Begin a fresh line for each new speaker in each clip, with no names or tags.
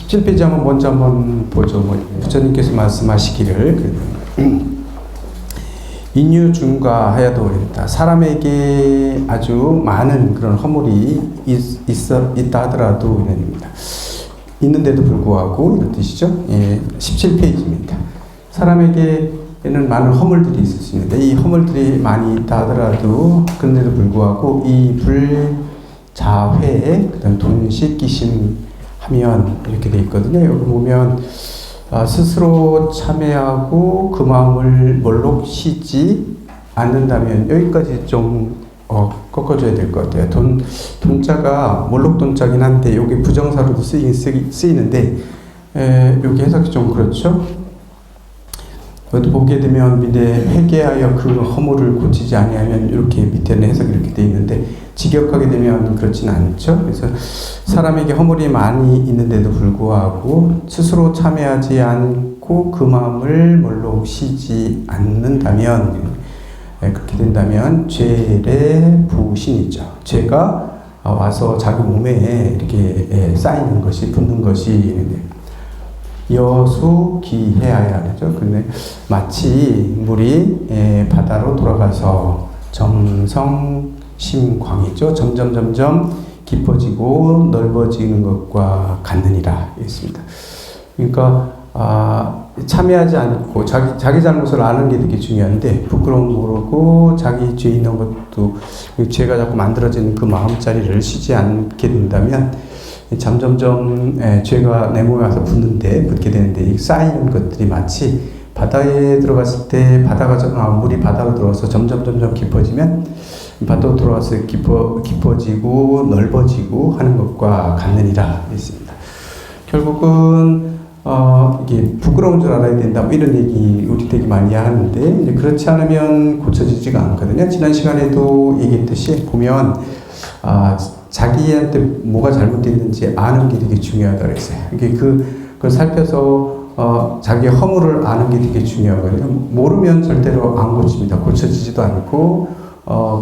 17페이지 먼저 한번 보죠. 부처님께서 말씀하시기를 인유 중과하여도 이랬다. 사람에게 아주 많은 그런 허물이 있다 하더라도 이랍니다. 있는데도 불구하고 이런 뜻이죠. 예, 17페이지입니다. 사람에게는 많은 허물들이 있을 수 있는데 이 허물들이 많이 있다 하더라도 그런데도 불구하고 이 불자회에 그다음 돈 씻기심 하면 이렇게 돼 있거든요. 여기 보면 스스로 참회하고 그 마음을 몰록시지 않는다면 여기까지 좀 꺾어줘야 될 것 같아요. 돈자가 몰록돈자긴 한데 여기 부정사로도 쓰이는데 여기 해석이 좀 그렇죠. 여기 보게 되면 밑에 회개하여 그 허물을 고치지 아니하면 이렇게 밑에는 해석이 이렇게 돼 있는데 직역하게 되면 그렇지는 않죠. 그래서 사람에게 허물이 많이 있는데도 불구하고 스스로 참회하지 않고 그 마음을 몰록시지 않는다면 그렇게 된다면 죄의 부신이죠. 죄가 와서 자기 몸에 이렇게 쌓이는 것이 붙는 것이 여수기해야 하죠. 근데 마치 물이 바다로 돌아가서 점성심광이죠. 점점 깊어지고 넓어지는 것과 같느니라 했습니다. 그러니까 참여하지 않고 자기 잘못을 아는 게 되게 중요한데 부끄러움 모르고 자기 죄 있는 것도 죄가 자꾸 만들어지는 그 마음자리를 쉬지 않게 된다면 점점점 죄가 내 몸에 와서 붙게 되는데 이 쌓이는 것들이 마치 바다에 들어갔을 때 물이 바다로 들어와서 점점 깊어지면 바다로 들어와서 깊어지고 넓어지고 하는 것과 같느니라 했습니다. 결국은 이게 부끄러운 줄 알아야 된다 뭐 이런 얘기 우리 되게 많이 하는데 이제 그렇지 않으면 고쳐지지가 않거든요. 지난 시간에도 얘기했듯이 보면 자기한테 뭐가 잘못됐는지 아는 게 되게 중요하다고 그랬어요. 이게 그걸 살펴서 자기의 허물을 아는 게 되게 중요하거든요. 모르면 절대로 안 고칩니다. 고쳐지지도 않고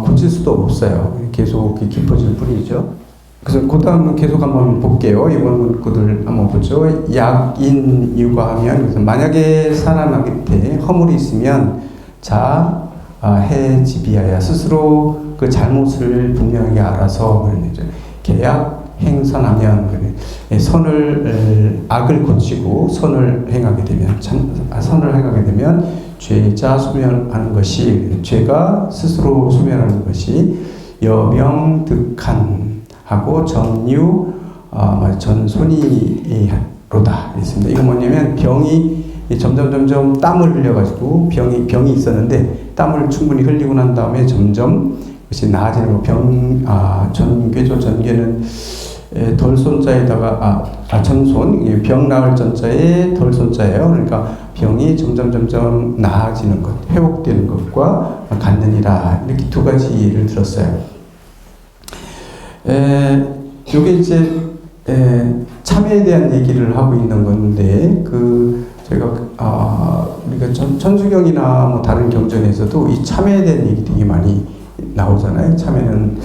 고칠 수도 없어요. 계속 깊어질 뿐이죠. 그래서 그 다음 계속 한번 볼게요. 이번 문구들 한번 보죠. 약인 유과하면 그래서 만약에 사람한테 허물이 있으면 해지비하여 스스로 그 잘못을 분명히 알아서 계약 행선하면 악을 고치고 선을 행하게 되면 죄자 소멸하는 것이 죄가 스스로 소멸하는 것이 여명득한 하고 전유 전손이로다 했습니다. 이건 뭐냐면 병이 점점 땀을 흘려가지고 병이 있었는데 땀을 충분히 흘리고 난 다음에 점점 그것이 나아지는 거. 전괴는 덜손자에다가 전손 병 나을 전자에 덜손자예요. 그러니까 병이 점점 나아지는 것, 회복되는 것과 같느니라 이렇게 두 가지 예를 들었어요. 요게 이제 참회에 대한 얘기를 하고 있는 건데 저희가 우리가 천주경이나 뭐 다른 경전에서도 이 참회에 대한 얘기 되게 많이 나오잖아요. 참회는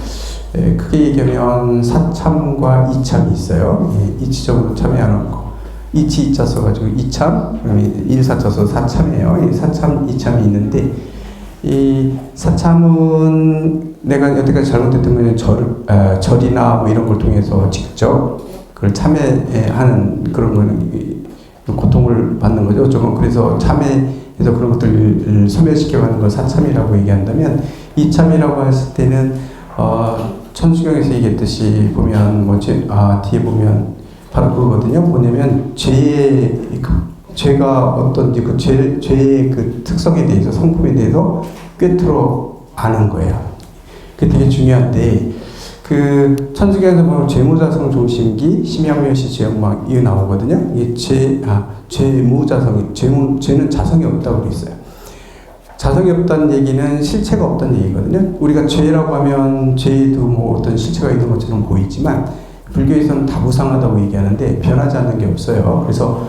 크게 얘기하면 사참과 이참이 있어요. 이치적으로 참회하는 거. 이치 이자 써가지고 이참, 일사 쳐서 사참이에요. 사참, 이참이 있는데 이 사참은 내가 여태까지 잘못했던 거는 절이나 뭐 이런 걸 통해서 직접 그걸 참회하는 그런 거는 고통을 받는 거죠. 조금 그래서 참회해서 그런 것들을 소멸시켜가는 걸 사참이라고 얘기한다면 이참이라고 했을 때는 천주경에서 얘기했듯이 보면 뒤에 보면 바로 그거거든요. 뭐냐면 죄가 어떤지 죄의 그 특성에 대해서 성품에 대해서 꿰뚫어 아는 거예요. 그게 되게 중요한데 천주교에서 보면 죄무자성 종심기 심양묘시 죄영망 이거 나오거든요. 이게 죄무자성 죄는 자성이 없다고 그랬어요. 자성이 없다는 얘기는 실체가 없다는 얘기거든요. 우리가 죄라고 하면 죄에도 뭐 어떤 실체가 있는 것처럼 보이지만 불교에서는 다부상하다고 얘기하는데 변하지 않는 게 없어요. 그래서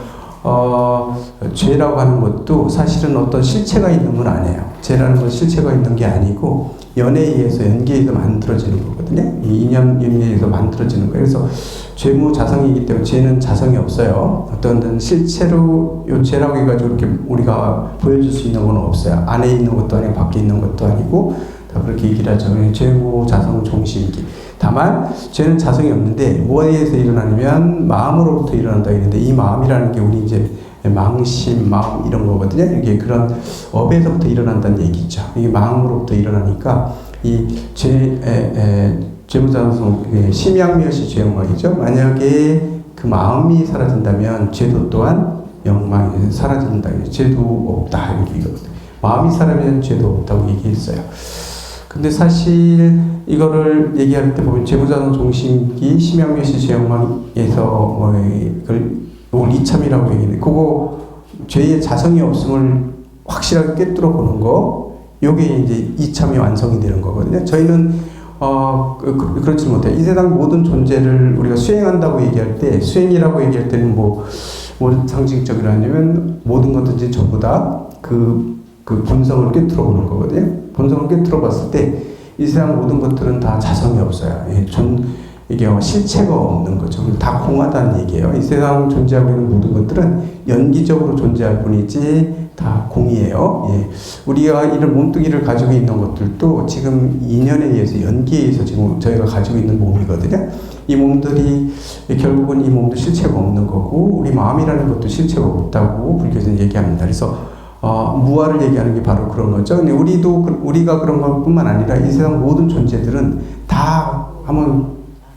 죄라고 하는 것도 사실은 어떤 실체가 있는 건 아니에요. 죄라는 건 실체가 있는 게 아니고 연애에 의해서 연기에 의해서 만들어지는 거거든요. 이 인연에 의해서 만들어지는 거예요. 그래서 죄무 자성이기 때문에 죄는 자성이 없어요. 어떤 실체로 요 죄라고 해가지고 이렇게 우리가 보여줄 수 있는 건 없어요. 안에 있는 것도 아니고 밖에 있는 것도 아니고 다 그렇게 얘기를 하죠. 죄무 자성 종식이. 다만 죄는 자성이 없는데 무엇에 의해서 일어나냐면 마음으로부터 일어난다 했는데 이 마음이라는 게 우리 이제 망심, 마음 이런 거거든요. 이게 그런 업에서부터 일어난다는 얘기죠. 이게 마음으로부터 일어나니까 이 죄무자성 심양멸시 죄영망이죠. 만약에 그 마음이 사라진다면 죄도 또한 영망이 사라진다. 죄도 없다 이거거든요. 마음이 사라지면 죄도 없다고 얘기했어요. 근데 사실 이거를 얘기할 때 보면 죄무자성 종식이 심양멸시 죄영망에서 이걸 이참이라고 얘기해. 그거 죄의 자성이 없음을 확실하게 꿰뚫어 보는 거, 요게 이제 이참이 완성이 되는 거거든요. 저희는 그렇지 못해요. 이 세상 모든 존재를 우리가 수행한다고 얘기할 때, 수행이라고 얘기할 때는 뭐 상징적으로 하냐면 모든 것들이 전부 다 그 본성을 꿰뚫어 보는 거거든요. 본성을 꿰뚫어 봤을 때 이 세상 모든 것들은 다 자성이 없어요. 이게 실체가 없는 거죠. 다 공하다는 얘기예요. 이 세상 존재하고 있는 모든 것들은 연기적으로 존재할 뿐이지 다 공이에요. 예. 우리가 이런 몸뚱이를 가지고 있는 것들도 지금 인연에 의해서 연기에 의해서 지금 저희가 가지고 있는 몸이거든요. 이 몸들이 결국은 이 몸도 실체가 없는 거고 우리 마음이라는 것도 실체가 없다고 불교에서는 얘기합니다. 그래서 무아를 얘기하는 게 바로 그런 거죠. 근데 우리가 그런 것뿐만 아니라 이 세상 모든 존재들은 다 한번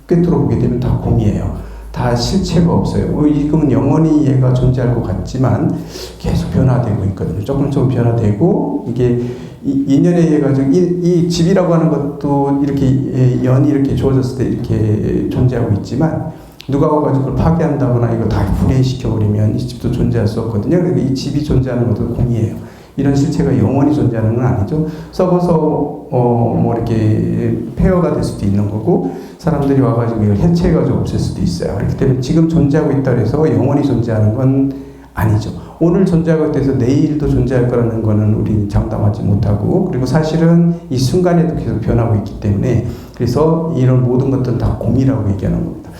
꿰뚫어 보게 되면 다 공이에요. 다 실체가 없어요. 지금은 영원히 얘가 존재할 것 같지만 계속 변화되고 있거든요. 조금 변화되고 이게 인연에 의해 가지고 이 집이라고 하는 것도 이렇게 연이 이렇게 주어졌을 때 이렇게 존재하고 있지만 누가 와가지고 그걸 파괴한다거나 이거 다 분해시켜버리면 이 집도 존재할 수 없거든요. 그러니까 이 집이 존재하는 것도 공이에요. 이런 실체가 영원히 존재하는 건 아니죠. 썩어서 이렇게 폐허가 될 수도 있는 거고 사람들이 와가지고 이걸 해체해가지고 없앨 수도 있어요. 그렇기 때문에 지금 존재하고 있다고 해서 영원히 존재하는 건 아니죠. 오늘 존재하고 있다 해서 내일도 존재할 거라는 거는 우리는 장담하지 못하고 그리고 사실은 이 순간에도 계속 변하고 있기 때문에 그래서 이런 모든 것들은 다 공이라고 얘기하는 겁니다.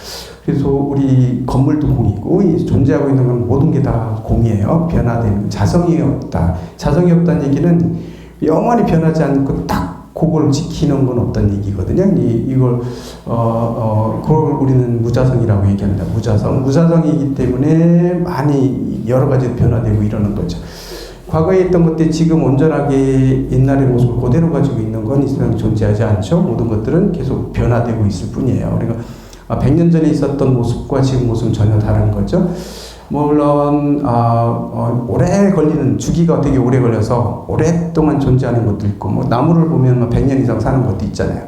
그래서 우리 건물도 공이고 존재하고 있는 건 모든 게 다 공이에요. 변화되는 자성이 없다. 자성이 없다는 얘기는 영원히 변하지 않고 딱 그걸 지키는 건 없다는 얘기거든요. 이걸 그걸 우리는 무자성이라고 얘기합니다. 무자성이기 때문에 많이 여러 가지 변화되고 이러는 거죠. 과거에 있던 것들이 지금 온전하게 옛날의 모습을 그대로 가지고 있는 건 이 세상에 존재하지 않죠. 모든 것들은 계속 변화되고 있을 뿐이에요. 그러니까 100년 전에 있었던 모습과 지금 모습은 전혀 다른 거죠. 물론 오래 걸리는 주기가 되게 오래 걸려서 오랫동안 존재하는 것도 있고 뭐 나무를 보면 100년 이상 사는 것도 있잖아요.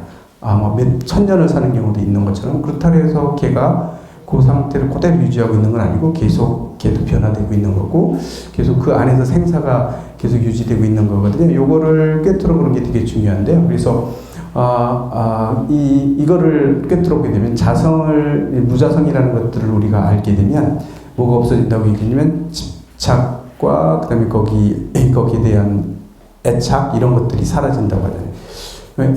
몇 천년을 사는 경우도 있는 것처럼 그렇다고 해서 걔가 그 상태를 그대로 유지하고 있는 건 아니고 계속 걔도 변화되고 있는 거고 계속 그 안에서 생사가 계속 유지되고 있는 거거든요. 요거를 꿰뚫어 보는 게 되게 중요한데요. 그래서 이거를 꿰뚫어 보게 되면 무자성이라는 것들을 우리가 알게 되면 뭐가 없어진다고 얘기하면 집착과 그다음에 거기에 대한 애착 이런 것들이 사라진다고 하잖아요.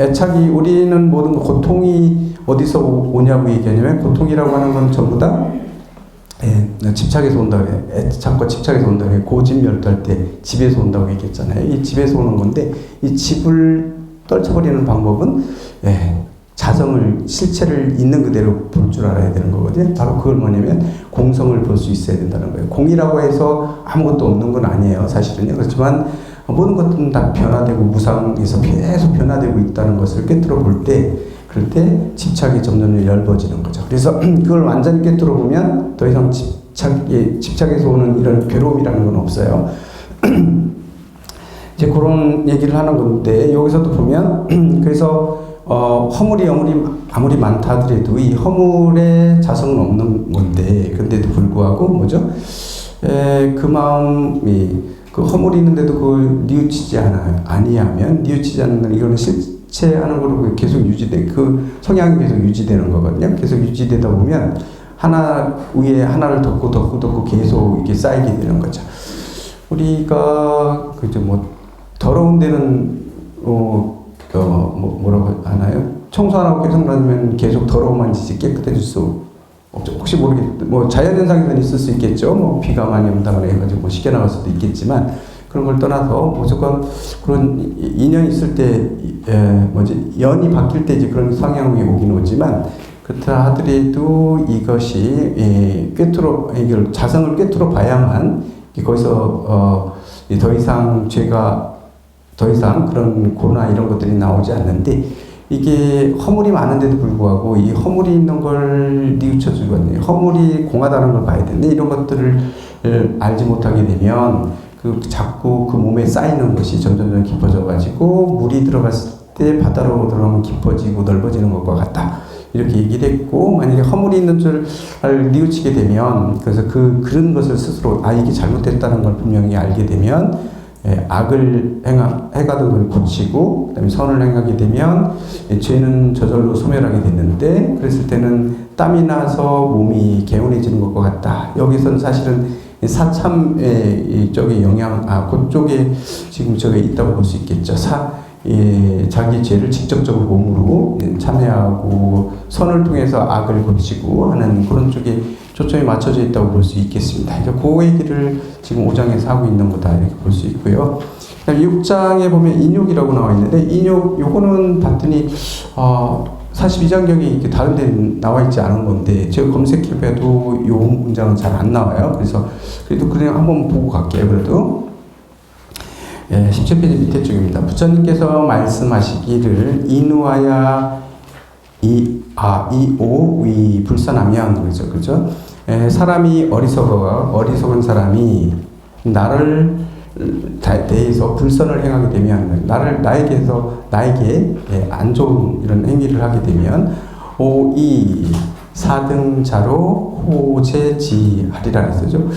애착이 우리는 모든 고통이 어디서 오냐고 얘기하냐면 고통이라고 하는 건 전부 다 집착에서 온다고 해요. 애착과 집착에서 온다고 해요. 고집멸도할 때 집에서 온다고 얘기했잖아요. 이 집에서 오는 건데 이 집을 떨쳐버리는 방법은 자성을 실체를 있는 그대로 볼 줄 알아야 되는 거거든요. 바로 그걸 뭐냐면 공성을 볼 수 있어야 된다는 거예요. 공이라고 해서 아무것도 없는 건 아니에요. 사실은요. 그렇지만 모든 것들은 다 변화되고 무상에서 계속 변화되고 있다는 것을 꿰뚫어 볼 때 그럴 때 집착이 점점 얇아지는 거죠. 그래서 그걸 완전히 꿰뚫어 보면 더 이상 집착에서 오는 이런 괴로움이라는 건 없어요. 이제 그런 얘기를 하는 건데 여기서도 보면 그래서 허물이 아무리 많다 하더라도 이 허물의 자성은 없는 건데 그런데도 불구하고 뭐죠? 그 마음이 그 허물이 있는데도 그걸 뉘우치지 아니하면 뉘우치지 않는 이거는 실체하는 거로 계속 그 성향이 계속 유지되는 거거든요. 계속 유지되다 보면 하나 위에 하나를 덮고 계속 이렇게 쌓이게 되는 거죠. 우리가 더러운 데는 뭐라고 하나요? 청소 안 하고 계속 놔두면 계속 더러워만 지지 깨끗해질 수 없죠. 혹시 뭐 자연현상에는 있을 수 있겠죠. 뭐 비가 많이 온다거나 해가지고 뭐 쉽게 나갈 수도 있겠지만 그런 걸 떠나서 무조건 그런 인연이 있을 때, 연이 바뀔 때 이제 그런 성향이 오긴 오지만 그렇다 하더라도 이것이 이걸 자성을 꿰뚫어 봐야만 거기서 더 이상 더 이상 그런 고나 이런 것들이 나오지 않는데 이게 허물이 많은데도 불구하고 이 허물이 있는 걸 뉘우쳐주거든요. 허물이 공하다는 걸 봐야 되는데 이런 것들을 알지 못하게 되면 자꾸 그 몸에 쌓이는 것이 점점 깊어져 가지고 물이 들어갔을 때 바다로 들어가면 깊어지고 넓어지는 것과 같다. 이렇게 얘기를 했고, 만약에 허물이 있는 줄 뉘우치게 되면, 그래서 그런 것을 스스로, 이게 잘못됐다는 걸 분명히 알게 되면, 악을 해가던 걸 고치고, 그 다음에 선을 행하게 되면, 죄는 저절로 소멸하게 됐는데, 그랬을 때는 땀이 나서 몸이 개운해지는 것과 같다. 여기서는 사실은 사참의 쪽의 영향, 그쪽에 지금 저게 있다고 볼 수 있겠죠. 자기 죄를 직접적으로 몸으로 참여하고 선을 통해서 악을 고치고 하는 그런 쪽에 초점이 맞춰져 있다고 볼 수 있겠습니다. 그 얘기를 지금 5장에서 하고 있는 거다 이렇게 볼 수 있고요. 6장에 보면 인욕이라고 나와 있는데 요거는 봤더니 42장경이 이렇게 다른 데 나와 있지 않은 건데 제가 검색해봐도 요 문장은 잘 안 나와요. 그래도 그냥 한번 보고 갈게요. 그래도 17페이지 밑에 쪽입니다. 부처님께서 말씀하시기를 이누아야 이오위 불선하면 그죠? 사람이 어리석은 사람이 나를 대해서 불선을 행하게 되면 나에게 안 좋은 이런 행위를 하게 되면 오이 사등자로 호재지하리라 했었죠.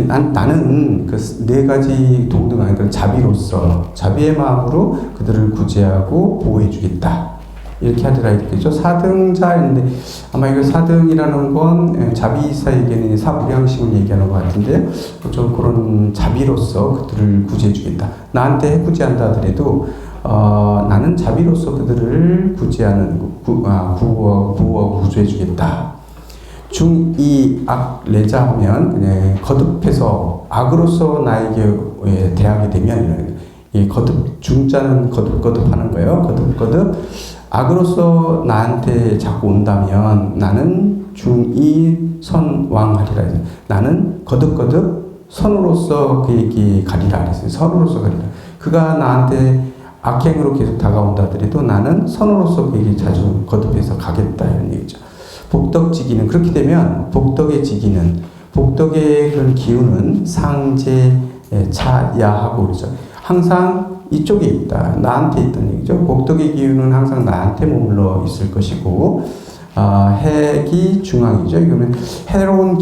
나는 그 네 가지 동등한 그런 자비로서 자비의 마음으로 그들을 구제하고 보호해주겠다. 이렇게 하더라 이렇게죠. 사등자인데 아마 이거 사등이라는 건 자비사에게는 사불량식을 얘기하는 것 같은데 좀 그런 자비로서 그들을 구제해주겠다. 나한테 해코지한다 하더라도 나는 자비로서 그들을 구제하는 보호하고 구조해주겠다. 중이 악레자 하면 거듭해서 악으로서 나에게 대하게 되면 이 중자는 거듭하는 거예요. 거듭 악으로서 나한테 자꾸 온다면 나는 중이 선왕하리라. 나는 거듭 선으로서 그에게 가리라 그랬어요. 선으로서 가리라. 그가 나한테 악행으로 계속 다가온다 하더라도 나는 선으로서 그에게 자주 거듭해서 가겠다 이런 얘기죠. 복덕지기는 그렇게 되면 복덕의 그런 기운은 상제 차야하고 그러죠. 항상 이쪽에 있다. 나한테 있다는 얘기죠. 복덕의 기운은 항상 나한테 머물러 있을 것이고 핵이 중앙이죠. 이거는 해로운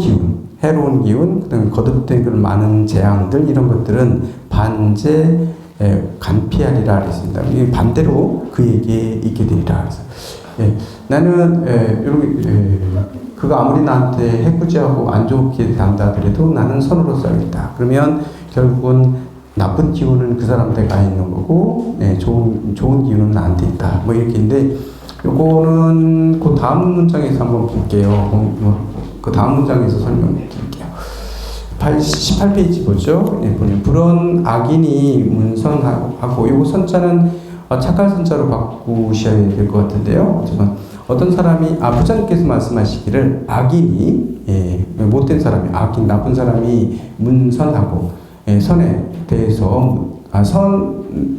기운, 그다음에 거듭된 그런 많은 재앙들 이런 것들은 반제 간피하리라 그랬습니다. 반대로 그에게 있게 되리라 그래서 나는 그가 아무리 나한테 해코지하고 안 좋게 대한다 하더라도 나는 선으로 써야겠다. 그러면 결국은 나쁜 기운은 그 사람한테 가 있는 거고 좋은 기운은 나한테 있다. 뭐 이렇게인데 요거는 그 다음 문장에서 한번 볼게요. 그 다음 문장에서 설명드릴게요. 18페이지 보죠. 보면 불언 악인이 문선하고 요거 선자는 착한 선자로 바꾸셔야 될 것 같은데요. 어쨌든 어떤 사람이 부처님께서 말씀하시기를 악인이 못된 사람이 나쁜 사람이 문선하고 선에 대해서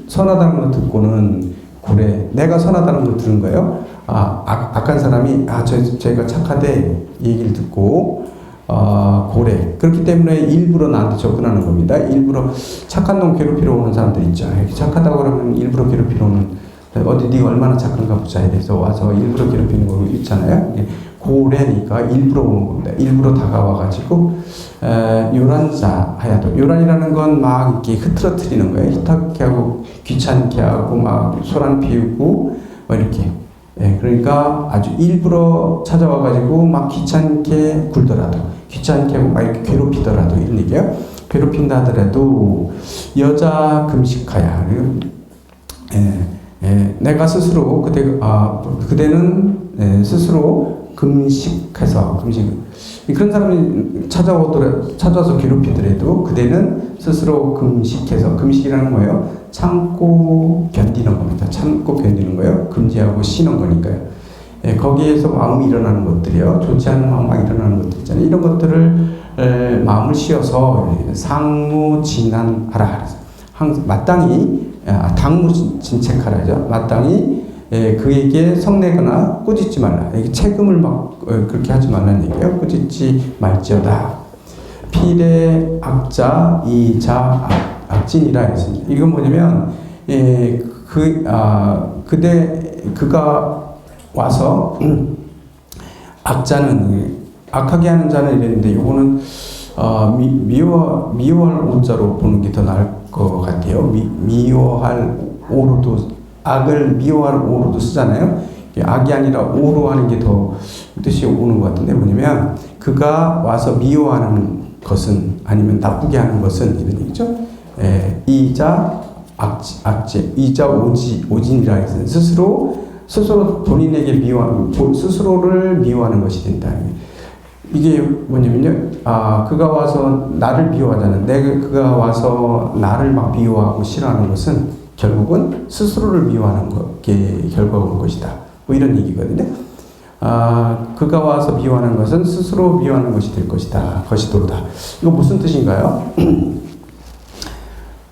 선하다는 걸 듣고는 고래 내가 선하다는 걸 들은 거예요. 악한 사람이 제가 착하대 이 얘기를 듣고 고래 그렇기 때문에 일부러 나한테 접근하는 겁니다. 일부러 착한 놈 괴롭히러 오는 사람들 있죠. 착하다고 그러면 일부러 괴롭히러 오는 어디 네가 얼마나 착한가 보자에 대해서 와서 일부러 괴롭히는 거 있잖아요. 고래니까 일부러 오는 겁니다. 일부러 다가와가지고 요란자 하야도 요란이라는 건 막 이렇게 흐트러뜨리는 거예요. 희탁케 하고 귀찮게 하고 막 소란 피우고 뭐 이렇게 그러니까 아주 일부러 찾아와가지고 막 귀찮게 굴더라도 귀찮게 하고 막 이렇게 괴롭히더라도 이런 얘기예요. 괴롭힌다 하더라도 여자 금식하야 내가 스스로 그대는 스스로 금식해서 그런 사람이 찾아와서 괴롭히더라도 그대는 스스로 금식해서 금식이라는 거예요. 참고 견디는 겁니다. 참고 견디는 거예요. 금지하고 쉬는 거니까요. 거기에서 마음이 일어나는 것들이요. 좋지 않은 마음이 일어나는 것들 있잖아요. 이런 것들을 마음을 쉬어서 상무진안하라. 마땅히 당무진책하라죠. 마땅히 그에게 성내거나 꾸짖지 말라. 책임을 막 그렇게 하지 말라는 얘기예요. 꾸짖지 말지어다. 필의 악자 이자 악진이라 했습니다. 이건 뭐냐면 그가 와서 악자는 악하게 하는 자는 이랬는데 이거는 미워할 오자로 보는 게 더 나을 것 같아요. 미워할 오로도 악을 미워할 오로도 쓰잖아요. 악이 아니라 오로 하는 게 더 뜻이 오는 것 같은데 뭐냐면 그가 와서 미워하는 것은 아니면 나쁘게 하는 것은 이런 얘기죠. 이자 악지 이자 오진이라 해서 스스로 본인에게 스스로를 미워하는 것이 된다. 이게 뭐냐면요. 그가 와서 나를 미워하잖아요. 그가 와서 나를 막 미워하고 싫어하는 것은 결국은 스스로를 미워하는 게 결과가 올 것이다. 뭐 이런 얘기거든요. 그가 와서 미워하는 것은 스스로 미워하는 것이 될 것이다. 것이도다. 이거 무슨 뜻인가요?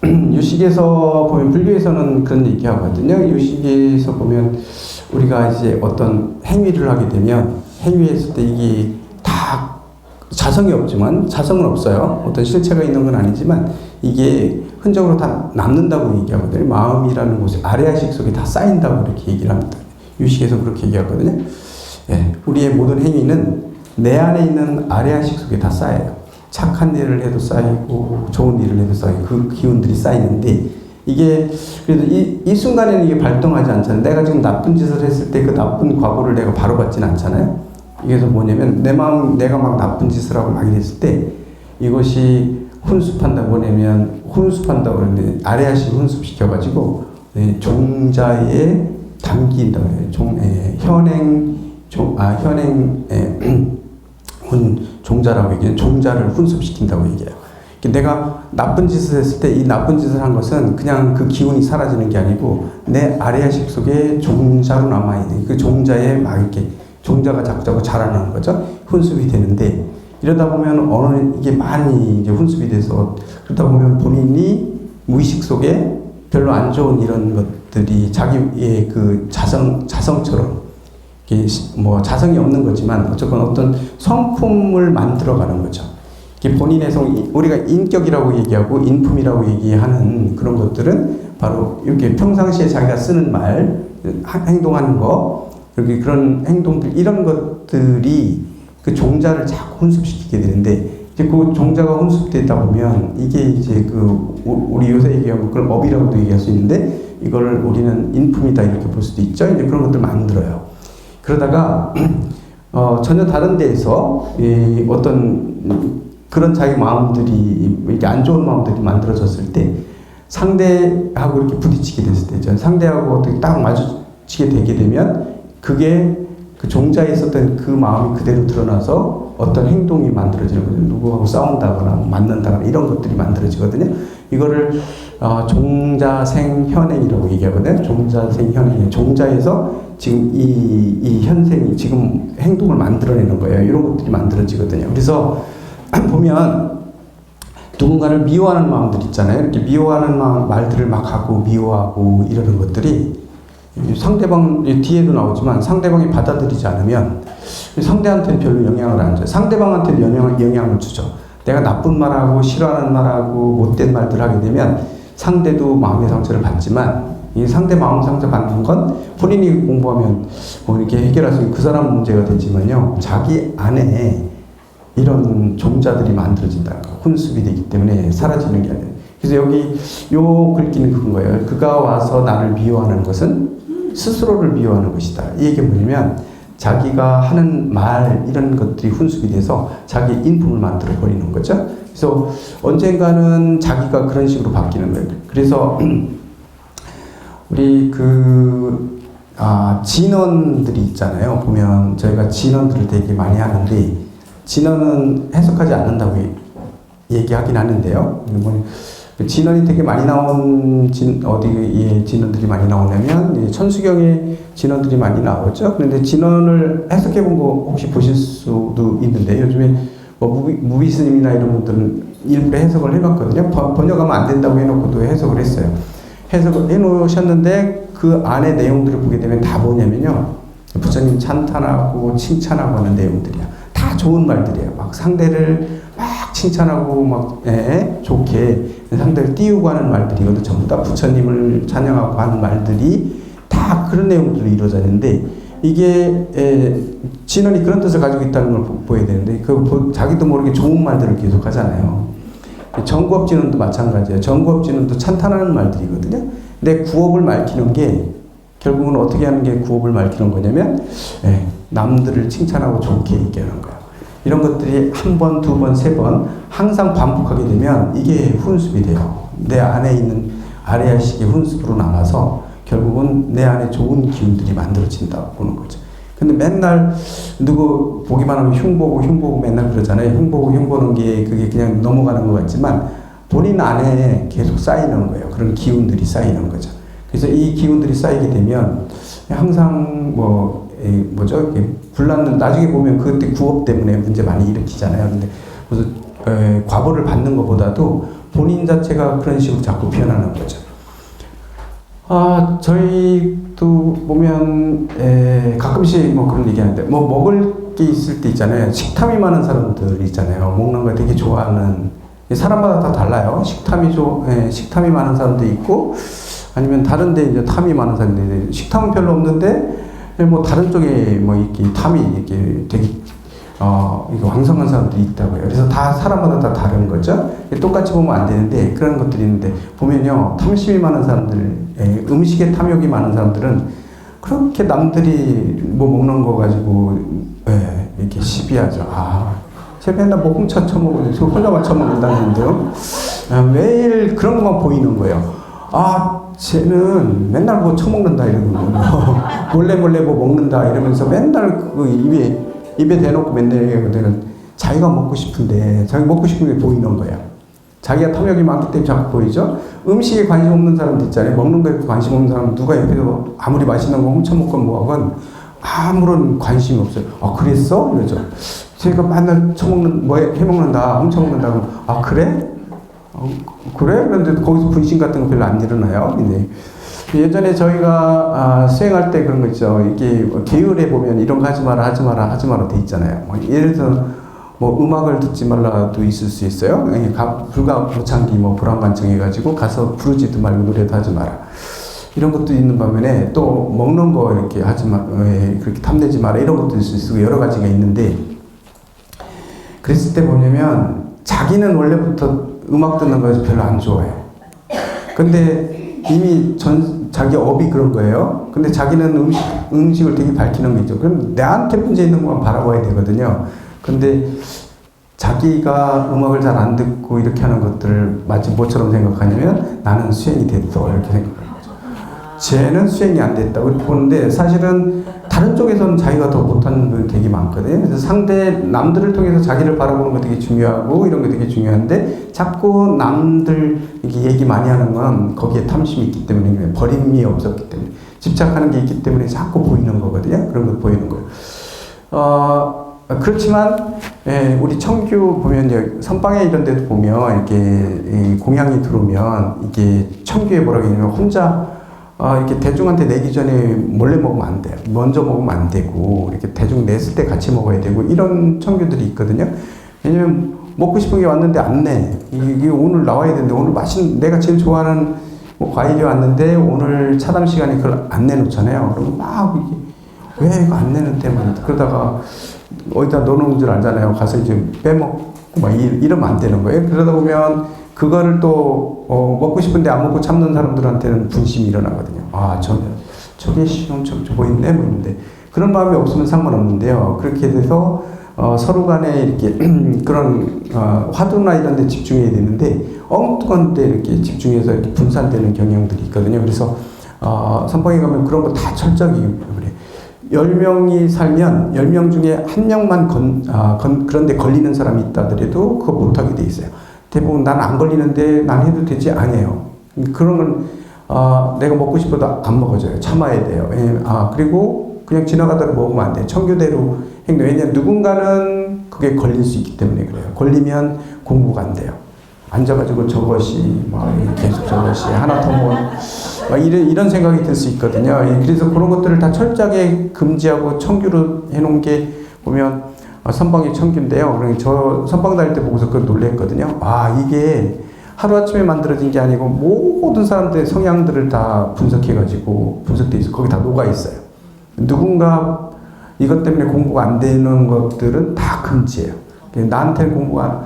유식에서 보면 불교에서는 그런 얘기하거든요. 유식에서 보면 우리가 이제 어떤 행위를 하게 되면 행위했을 때 이게 다 자성이 없지만 자성은 없어요. 어떤 실체가 있는 건 아니지만 이게 흔적으로 다 남는다고 얘기하거든요. 마음이라는 곳에 아래아식 속에 다 쌓인다고 이렇게 얘기를 합니다. 유식에서 그렇게 얘기하거든요. 우리의 모든 행위는 내 안에 있는 아래아식 속에 다 쌓여요. 착한 일을 해도 쌓이고 좋은 일을 해도 쌓이고 그 기운들이 쌓이는데 이게 그래도 이 순간에는 이게 발동하지 않잖아요. 내가 지금 나쁜 짓을 했을 때 그 나쁜 과보를 내가 바로 받지는 않잖아요. 이게서 뭐냐면 내가 막 나쁜 짓을 하고 막 이랬을 때 이것이 훈습한다고 그러는데 아래아식 훈습시켜가지고 종자에 담긴다고 해요. 종자라고 얘기해요. 종자를 훈습시킨다고 얘기해요. 내가 나쁜 짓을 했을 때 이 나쁜 짓을 한 것은 그냥 그 기운이 사라지는 게 아니고 내 아래아식 속에 종자로 남아있는 그 종자에 막 이렇게 종자가 자꾸자꾸 자라나는 거죠. 훈습이 되는데 이러다 보면 이게 많이 이제 훈습이 돼서 그러다 보면 본인이 무의식 속에 별로 안 좋은 이런 것들이 자기의 그 자성처럼 뭐 자성이 없는 거지만 어쨌건 어떤 성품을 만들어가는 거죠. 본인의 우리가 인격이라고 얘기하고 인품이라고 얘기하는 그런 것들은 바로 이렇게 평상시에 자기가 쓰는 말, 행동하는 거, 이렇게 그런 행동들, 이런 것들이 그 종자를 자꾸 훈습시키게 되는데, 이제 그 종자가 훈습되다 보면 이게 이제 우리 요새 얘기하고 그걸 업이라고도 얘기할 수 있는데, 이거를 우리는 인품이다 이렇게 볼 수도 있죠. 이제 그런 것들 만들어요. 그러다가, 전혀 다른 데에서 어떤 그런 자기 마음들이 이렇게 안 좋은 마음들이 만들어졌을 때 상대하고 이렇게 부딪히게 됐을 때죠. 상대하고 어떻게 딱 마주치게 되게 되면 그게 그 종자에 있었던 그 마음이 그대로 드러나서 어떤 행동이 만들어지는 거죠. 누구하고 싸운다거나 맞는다거나 이런 것들이 만들어지거든요. 이거를 종자생현행이라고 얘기하거든요. 종자생현행. 종자에서 지금 이 현생이 지금 행동을 만들어내는 거예요. 이런 것들이 만들어지거든요. 그래서 보면 누군가를 미워하는 마음들 있잖아요. 이렇게 미워하는 말들을 막 하고 미워하고 이러는 것들이 상대방 뒤에도 나오지만 상대방이 받아들이지 않으면 상대한테는 별로 영향을 안 줘요. 상대방한테는 영향을 주죠. 내가 나쁜 말하고 싫어하는 말하고 못된 말들 하게 되면 상대도 마음의 상처를 받지만 이 상대 마음 상처 받는 건 본인이 공부하면 뭐 이렇게 해결할 수 있는 그 사람 문제가 되지만요. 자기 안에 이런 종자들이 만들어진다는 거, 훈습이 되기 때문에 사라지는 게 아니에요. 그래서 여기 요 글귀는 그런 거예요. 그가 와서 나를 미워하는 것은 스스로를 미워하는 것이다. 이 얘기가 뭐냐면 자기가 하는 말 이런 것들이 훈습이 돼서 자기 인품을 만들어 버리는 거죠. 그래서 언젠가는 자기가 그런 식으로 바뀌는 거예요. 그래서 우리 진언들이 있잖아요. 보면 저희가 진언들을 되게 많이 하는데, 진언은 해석하지 않는다고 얘기하긴 하는데요. 진언이 되게 많이 나온 어디에 진언들이 많이 나오냐면 천수경에 진언들이 많이 나오죠. 그런데 진언을 해석해 본 거 혹시 보실 수도 있는데, 요즘에 무비스님이나 이런 분들은 일부 해석을 해봤거든요. 번역하면 안 된다고 해놓고도 해석을 했어요. 해석을 해놓으셨는데 그 안에 내용들을 보게 되면 다 뭐냐면요, 부처님 찬탄하고 칭찬하고 하는 내용들이야. 다 좋은 말들이에요. 막 상대를 막 칭찬하고 막 좋게 상대를 띄우고 하는 말들이거든. 전부 다 부처님을 찬양하고 하는 말들이 다 그런 내용들로 이루어져 있는데, 이게 진언이 그런 뜻을 가지고 있다는 걸 보여야 되는데, 자기도 모르게 좋은 말들을 계속 하잖아요. 정구업 진언도 마찬가지예요. 정구업 진언도 찬탄하는 말들이거든요. 근데 구업을 밝히는 게 결국은 어떻게 하는 게 구업을 밝히는 거냐면, 남들을 칭찬하고 좋게 얘기하는 거예요. 이런 것들이 한 번, 두 번, 세 번 항상 반복하게 되면 이게 훈습이 돼요. 내 안에 있는 아레아식의 훈습으로 남아서 결국은 내 안에 좋은 기운들이 만들어진다고 보는 거죠. 근데 맨날 누구 보기만 하면 흉보고 맨날 그러잖아요. 흉보는 게 그게 그냥 넘어가는 것 같지만 본인 안에 계속 쌓이는 거예요. 그런 기운들이 쌓이는 거죠. 그래서 이 기운들이 쌓이게 되면 항상 불났는, 나중에 보면 그때 구업 때문에 문제 많이 일으키잖아요. 근데 그래서 과보를 받는 것보다도 본인 자체가 그런 식으로 자꾸 변하는 거죠. 저희도 보면 가끔씩 그런 얘기하는데, 먹을 게 있을 때 있잖아요. 식탐이 많은 사람들 있잖아요. 먹는 거 되게 좋아하는, 사람마다 다 달라요. 식탐이 많은 사람도 있고, 아니면 다른데 이제 탐이 많은 사람도 있는데, 식탐은 별로 없는데 다른 쪽에 이렇게 탐이 이렇게 되게 이거 왕성한 사람들이 있다고요. 그래서 다 사람마다 다 다른 거죠. 똑같이 보면 안 되는데 그런 것들이 있는데, 보면요, 탐심이 많은 사람들, 음식에 탐욕이 많은 사람들은 그렇게 남들이 먹는 거 가지고 이렇게 시비하죠. 쟤 맨날 훔쳐 처먹는데 저 혼자만 처먹는다는데요. 매일 그런 것만 보이는 거예요. 쟤는 맨날 처먹는다 이러는 거예요. 몰래 먹는다 이러면서 맨날 입에 대놓고 맨날 얘기하거든요. 자기가 먹고 싶은데, 자기 먹고 싶은 게 보이는 거예요. 자기가 탐욕이 많기 때문에 자꾸 보이죠. 음식에 관심 없는 사람도 있잖아요. 먹는 거에 관심 없는 사람은 누가 옆에서 아무리 맛있는 거 훔쳐먹건 뭐하건 아무런 관심이 없어요. 그랬어? 이러죠. 제가 맨날 해먹는다, 훔쳐먹는다 그러면, 그래? 그래? 그런데 거기서 분신 같은 거 별로 안 일어나요. 근데 예전에 저희가 수행할 때 그런 거 있죠. 이게 계율에 보면 이런 거 하지 마라 돼 있잖아요. 예를 들어서 음악을 듣지 말라도 있을 수 있어요. 불가불창기 불안관청 해가지고 가서 부르지도 말고 노래도 하지 마라. 이런 것도 있는 반면에 또 먹는 거 이렇게 하지 마, 그렇게 탐내지 마라. 이런 것도 있을 수 있고 여러 가지가 있는데, 그랬을 때 뭐냐면 자기는 원래부터 음악 듣는 걸 별로 안 좋아해. 근데 이미 자기 업이 그런 거예요. 근데 자기는 음식을 되게 밝히는 게 있죠. 그럼 나한테 문제 있는 것만 바라봐야 되거든요. 근데 자기가 음악을 잘 안 듣고 이렇게 하는 것들을 마치 뭐처럼 생각하냐면, 나는 수행이 됐어 이렇게 생각하는 거죠. 쟤는 수행이 안 됐다고 이렇게 보는데, 사실은 다른 쪽에서는 자기가 더 못하는 분이 되게 많거든요. 그래서 남들을 통해서 자기를 바라보는 거 되게 중요하고 이런 거 되게 중요한데, 자꾸 남들 이렇게 얘기 많이 하는 건 거기에 탐심이 있기 때문에, 버림이 없었기 때문에, 집착하는 게 있기 때문에 자꾸 보이는 거거든요. 그런 거 보이는 거예요. 그렇지만 우리 청규 보면 이제 선방에 이런 데도 보면 이렇게 공양이 들어오면 이게 청규에 뭐라고 하냐면, 혼자 이렇게 대중한테 내기 전에 몰래 먹으면 안 돼요. 먼저 먹으면 안 되고, 이렇게 대중 냈을 때 같이 먹어야 되고, 이런 청규들이 있거든요. 왜냐면 먹고 싶은 게 왔는데 안 내. 이게 오늘 나와야 되는데, 오늘 내가 제일 좋아하는 과일이 왔는데 오늘 차담 시간에 그걸 안 내놓잖아요. 그러면 막 이게 왜 이거 안 내는데 그러다가 어디다 넣어놓은 줄 알잖아요. 가서 이제 빼먹고 이러면 안 되는 거예요. 그러다 보면 그거를 또 먹고 싶은데 안 먹고 참는 사람들한테는 분심이 일어나거든요. 저게 저거 있네 뭐 있는데, 그런 마음이 없으면 상관없는데요. 그렇게 돼서 서로 간에 이렇게 그런 화두나 이런 데 집중해야 되는데, 엉뚱한 데 이렇게 집중해서 이렇게 분산되는 경향들이 있거든요. 그래서 선방에 가면 그런 거 다 철저하게 그래. 10명이 살면 10명 중에 1명만 그런데 걸리는 사람이 있다 하더라도 그거 못하게 돼 있어요. 대부분 난 안 걸리는데 난 해도 되지? 아니에요. 그런 건 내가 먹고 싶어도 안 먹어져요. 참아야 돼요. 그리고 그냥 지나가다가 먹으면 안 돼요. 청교대로 행동. 왜냐하면 누군가는 그게 걸릴 수 있기 때문에 그래요. 걸리면 공부가 안 돼요. 앉아가지고 저것이 계속 저것이 하나 더 먹어 이런 생각이 들 수 있거든요. 그래서 그런 것들을 다 철저하게 금지하고 청규로 해놓은 게 보면 선방이 청규인데요. 그러니까 저 선방 다닐 때 보고서 그걸 놀랬거든요. 이게 하루아침에 만들어진 게 아니고 모든 사람들의 성향들을 다 분석해가지고 분석돼 있어. 거기 다 녹아 있어요. 누군가 이것 때문에 공부가 안 되는 것들은 다 금지예요. 나한테는 공부가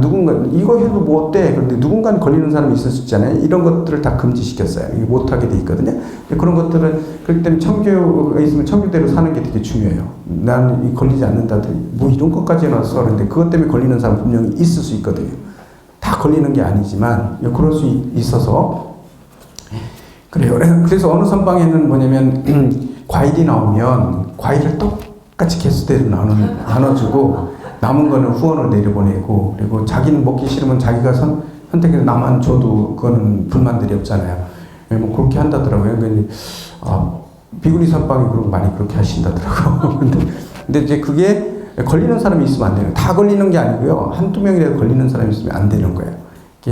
누군가 이거 해도 뭐 어때? 그런데 누군가는 걸리는 사람이 있을 수 있잖아요. 이런 것들을 다 금지시켰어요. 이게 못하게 돼 있거든요. 그런 것들은 그렇기 때문에 청교가 있으면 청교대로 사는 게 되게 중요해요. 나는 걸리지 않는다더니 뭐 이런 것까지 해놨어. 그런데 그것 때문에 걸리는 사람 분명히 있을 수 있거든요. 다 걸리는 게 아니지만 그럴 수 있어서 그래요. 그래서 어느 선방에는 뭐냐면 과일이 나오면 과일을 똑같이 개수대로 나눠주고 남은 거는 후원을 내려보내고 그리고 자기는 먹기 싫으면 자기가 선택해서 나만 줘도 그거는 불만들이 없잖아요. 뭐 그렇게 한다더라고요. 비구니 선방이 그런 거 많이 그렇게 하신다더라고요. 근데 이제 그게 걸리는 사람이 있으면 안 돼요. 다 걸리는 게 아니고요. 한두 명이라도 걸리는 사람이 있으면 안 되는 거예요.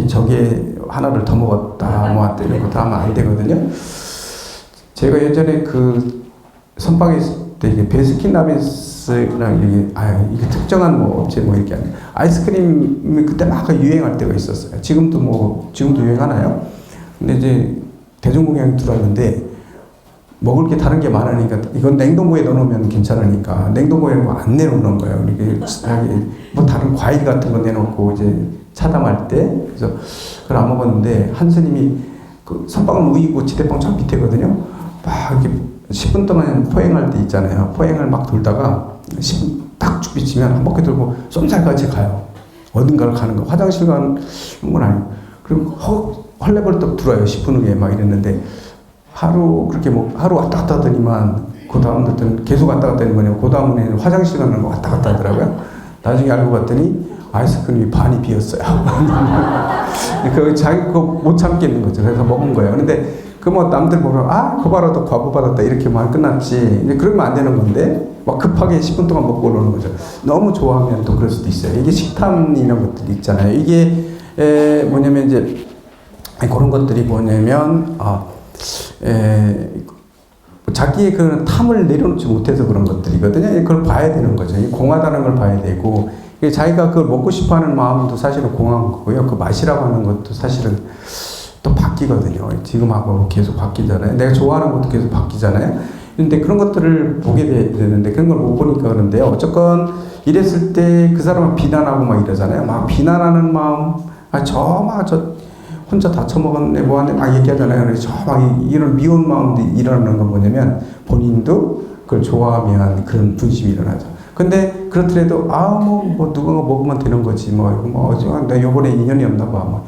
저게 하나를 더 먹었다, 모았다 이런 거 다 하면 안 되거든요. 제가 예전에 그 선방에 있을 때 이게 베스킨라빈스랑 이게 특정한 뭐 업체 뭐 이렇게 아이스크림이 그때 막 유행할 때가 있었어요. 지금도 유행하나요? 근데 이제 대중공양이 들어왔는데 먹을 게 다른 게 많으니까 이건 냉동고에 넣어놓으면 괜찮으니까 냉동고에 안 내놓는 거예요. 이렇게 뭐 다른 과일 같은 거 내놓고 이제 차담할 때 그래서 그걸 안 먹었는데 한 스님이 그 선방은 우이고 지대방 저 밑에거든요. 막 이렇게 10분 동안 포행할 때 있잖아요. 포행을 막 돌다가 10분 딱 쭉 비치면 한 바퀴 돌고 쏨살같이 가요. 어딘가를 가는 거. 화장실 가는 건 아니고. 그리고 헐레벌떡 들어와요. 10분 후에 막 이랬는데 하루 왔다 갔다 하더니만 그 다음 날은 계속 왔다 갔다 하는 거냐고. 그 다음에는 화장실 가는 거 왔다 갔다 하더라고요. 나중에 알고 봤더니 아이스크림이 반이 비었어요. 자기 그거 못 참겠는 거죠. 그래서 먹은 거예요. 근데 그 뭐 남들 보면 그거 봐라 또 과부 받았다 이렇게만 끝났지. 이제 그러면 안 되는 건데 막 급하게 10분 동안 먹고 오는 거죠. 너무 좋아하면 또 그럴 수도 있어요. 이게 식탐 이런 것들이 있잖아요. 이게 뭐냐면 이제 그런 것들이 뭐냐면 자기의 그 탐을 내려놓지 못해서 그런 것들이거든요. 그걸 봐야 되는 거죠. 공하다는 걸 봐야 되고 자기가 그걸 먹고 싶어하는 마음도 사실은 공한 거고요. 그 맛이라고 하는 것도 사실은 또 바뀌거든요. 지금하고 계속 바뀌잖아요. 내가 좋아하는 것도 계속 바뀌잖아요. 근데 그런 것들을 보게 되는데 그런 걸 못 보니까 그런데요. 어쨌건 이랬을 때 그 사람을 비난하고 막 이러잖아요. 막 비난하는 마음, 저 혼자 다 처먹었네, 뭐하네, 막 얘기하잖아요. 그래서 이런 미운 마음도 일어나는 건 뭐냐면 본인도 그걸 좋아하면 그런 분심이 일어나죠. 근데 그렇더라도 누가 먹으면 되는 거지 내가 요번에 인연이 없나 봐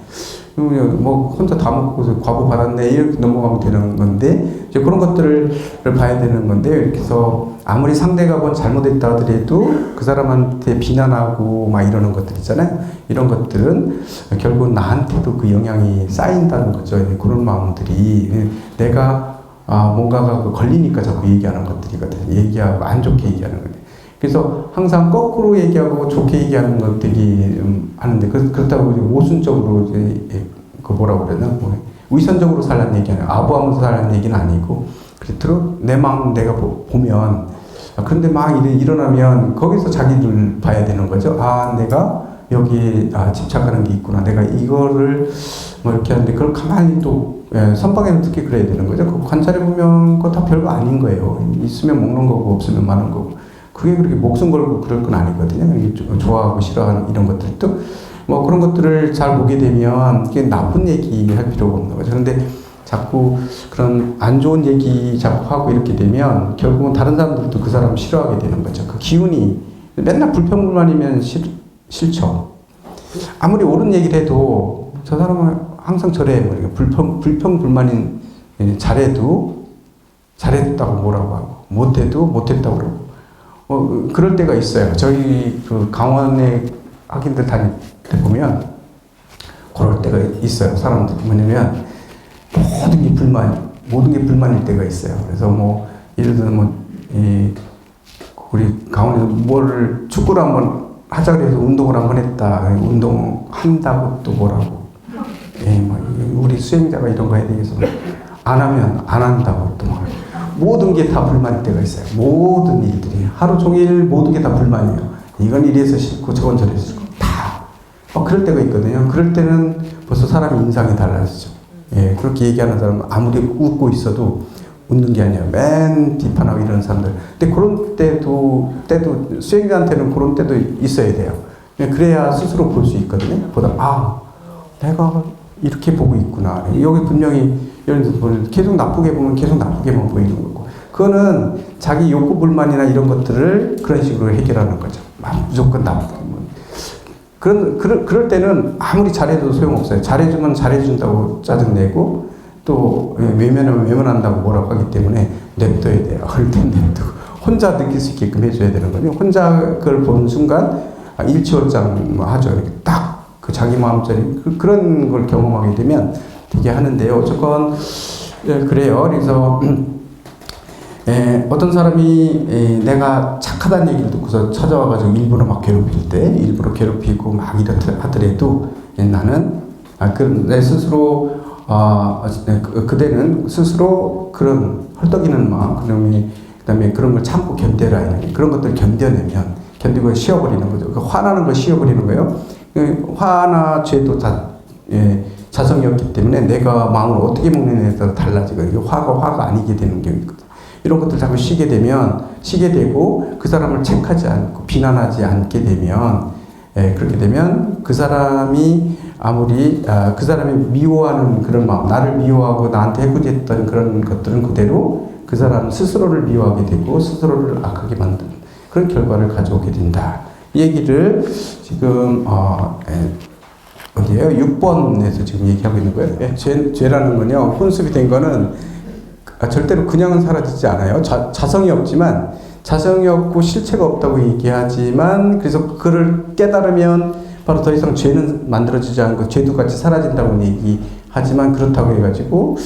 혼자 다 먹고서 과부 받았네 이렇게 넘어가면 되는 건데 이제 그런 것들을 봐야 되는 건데 이렇게 해서 아무리 상대가 뭔 잘못했다 하더라도 그 사람한테 비난하고 막 이러는 것들 있잖아요. 이런 것들은 결국 나한테도 그 영향이 쌓인다는 거죠. 그런 마음들이 내가 뭔가가 걸리니까 자꾸 얘기하는 것들이거든요. 얘기하고 안 좋게 얘기하는 거예요. 그래서 항상 거꾸로 얘기하고 좋게 얘기하는 것들이 하는데 그렇다고 모순적으로 이제 뭐라고 그러나 위선적으로 살라는 얘기 아니에요. 아부하면서 살라는 얘기는 아니고 그렇도록 내 마음 내가 보면 그런데 막 일어나면 거기서 자기를 봐야 되는 거죠. 내가 여기 집착하는 게 있구나. 내가 이거를 이렇게 하는데 그걸 가만히 또 선방에는 특히 그래야 되는 거죠. 그거 관찰해 보면 그거 다 별거 아닌 거예요. 있으면 먹는 거고 없으면 마는 거고. 그게 그렇게 목숨 걸고 그럴 건 아니거든요. 좋아하고 싫어하는 이런 것들도 그런 것들을 잘 보게 되면 이게 나쁜 얘기 할 필요가 없는 거죠. 그런데 자꾸 그런 안 좋은 얘기 자꾸 하고 이렇게 되면 결국은 다른 사람들도 그 사람을 싫어하게 되는 거죠. 그 기운이 맨날 불평불만이면 싫죠. 아무리 옳은 얘기를 해도 저 사람은 항상 저래. 불평불만인 잘해도 잘했다고 뭐라고 하고, 못해도 못했다고 그러고, 그럴 때가 있어요. 저희 그 강원에 학인들 다닐 때 보면 그럴 때가 있어요. 사람들. 뭐냐면 모든 게 불만일 때가 있어요. 그래서 뭐 예를 들면 우리 강원에서 축구를 한번 하자 그래서 운동을 한번 했다. 운동한다고 또 뭐라고. 뭐 우리 수행자가 이런 거 해야 되겠어. 안 하면 안 한다고 또 막. 모든 게 다 불만일 때가 있어요. 모든 일들이. 하루 종일 모든 게 다 불만이에요. 이건 이래서 싫고 저건 저래서 싫고 다. 그럴 때가 있거든요. 그럴 때는 벌써 사람의 인상이 달라지죠. 그렇게 얘기하는 사람은 아무리 웃고 있어도 웃는 게 아니라 맨 비판하고 이런 사람들. 근데 그런 때도 수행자한테는 그런 때도 있어야 돼요. 그래야 스스로 볼 수 있거든요. 내가 이렇게 보고 있구나. 여기 분명히 예를 들어서 계속 나쁘게 보면 계속 나쁘게만 보이는 거고. 그거는 자기 욕구 불만이나 이런 것들을 그런 식으로 해결하는 거죠. 무조건 나쁘게. 그럴 때는 아무리 잘해도 소용없어요. 잘해주면 잘해준다고 짜증내고 또 외면하면 외면한다고 뭐라고 하기 때문에 냅둬야 돼요. 그럴 땐 냅두고 혼자 느낄 수 있게끔 해줘야 되는 거죠. 혼자 그걸 보는 순간 일치월장 하죠. 이렇게 딱 그 자기 마음처럼 그런 걸 경험하게 되면 되게 하는데요. 어쨌건 그래요. 그래서 어떤 사람이 내가 착하다는 얘기를 듣고서 찾아와가지고 일부러 막 괴롭힐 때, 일부러 괴롭히고 막 이렇다 하더라도 나는 내 스스로 그대는 스스로 그런 헐떡이는 마음, 그다음에 그런 걸 참고 견뎌라. 그런 것들을 견디고 쉬어버리는 거죠. 화나는 걸 쉬어버리는 거예요. 화나 죄도 다 자성이었기 때문에 내가 마음을 어떻게 먹느냐에 따라 달라지고 화가 아니게 되는 경우 있거든요. 이런 것들 자꾸 쉬게 되고 그 사람을 책하지 않고 비난하지 않게 되면 그렇게 되면 그 사람이 아무리 그 사람이 미워하는 그런 마음, 나를 미워하고 나한테 해코지했던 그런 것들은 그대로 그 사람 스스로를 미워하게 되고 스스로를 악하게 만드는 그런 결과를 가져오게 된다. 이 얘기를 지금 어디에요? 6번에서 지금 얘기하고 있는 거예요. 죄라는 건요, 혼습이 된 거는 절대로 그냥은 사라지지 않아요. 자성이 없지만, 자성이 없고 실체가 없다고 얘기하지만, 그래서 그거를 깨달으면 바로 더 이상 죄는 만들어지지 않고 죄도 같이 사라진다고 얘기하지만, 그렇다고 해가지고,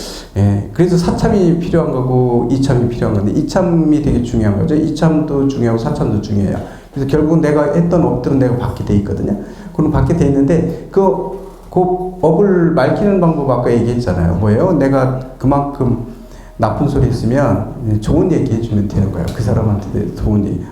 그래서 사참이 필요한 거고, 이참이 필요한 건데, 이참이 되게 중요한 거죠. 이참도 중요하고, 사참도 중요해요. 그래서 결국 내가 했던 업들은 내가 받게 돼 있거든요. 그럼 받게 돼 있는데, 그 업을 밝히는 방법 아까 얘기했잖아요. 뭐예요? 내가 그만큼 나쁜 소리 했으면 좋은 얘기 해주면 되는 거예요. 그 사람한테 좋은 얘기.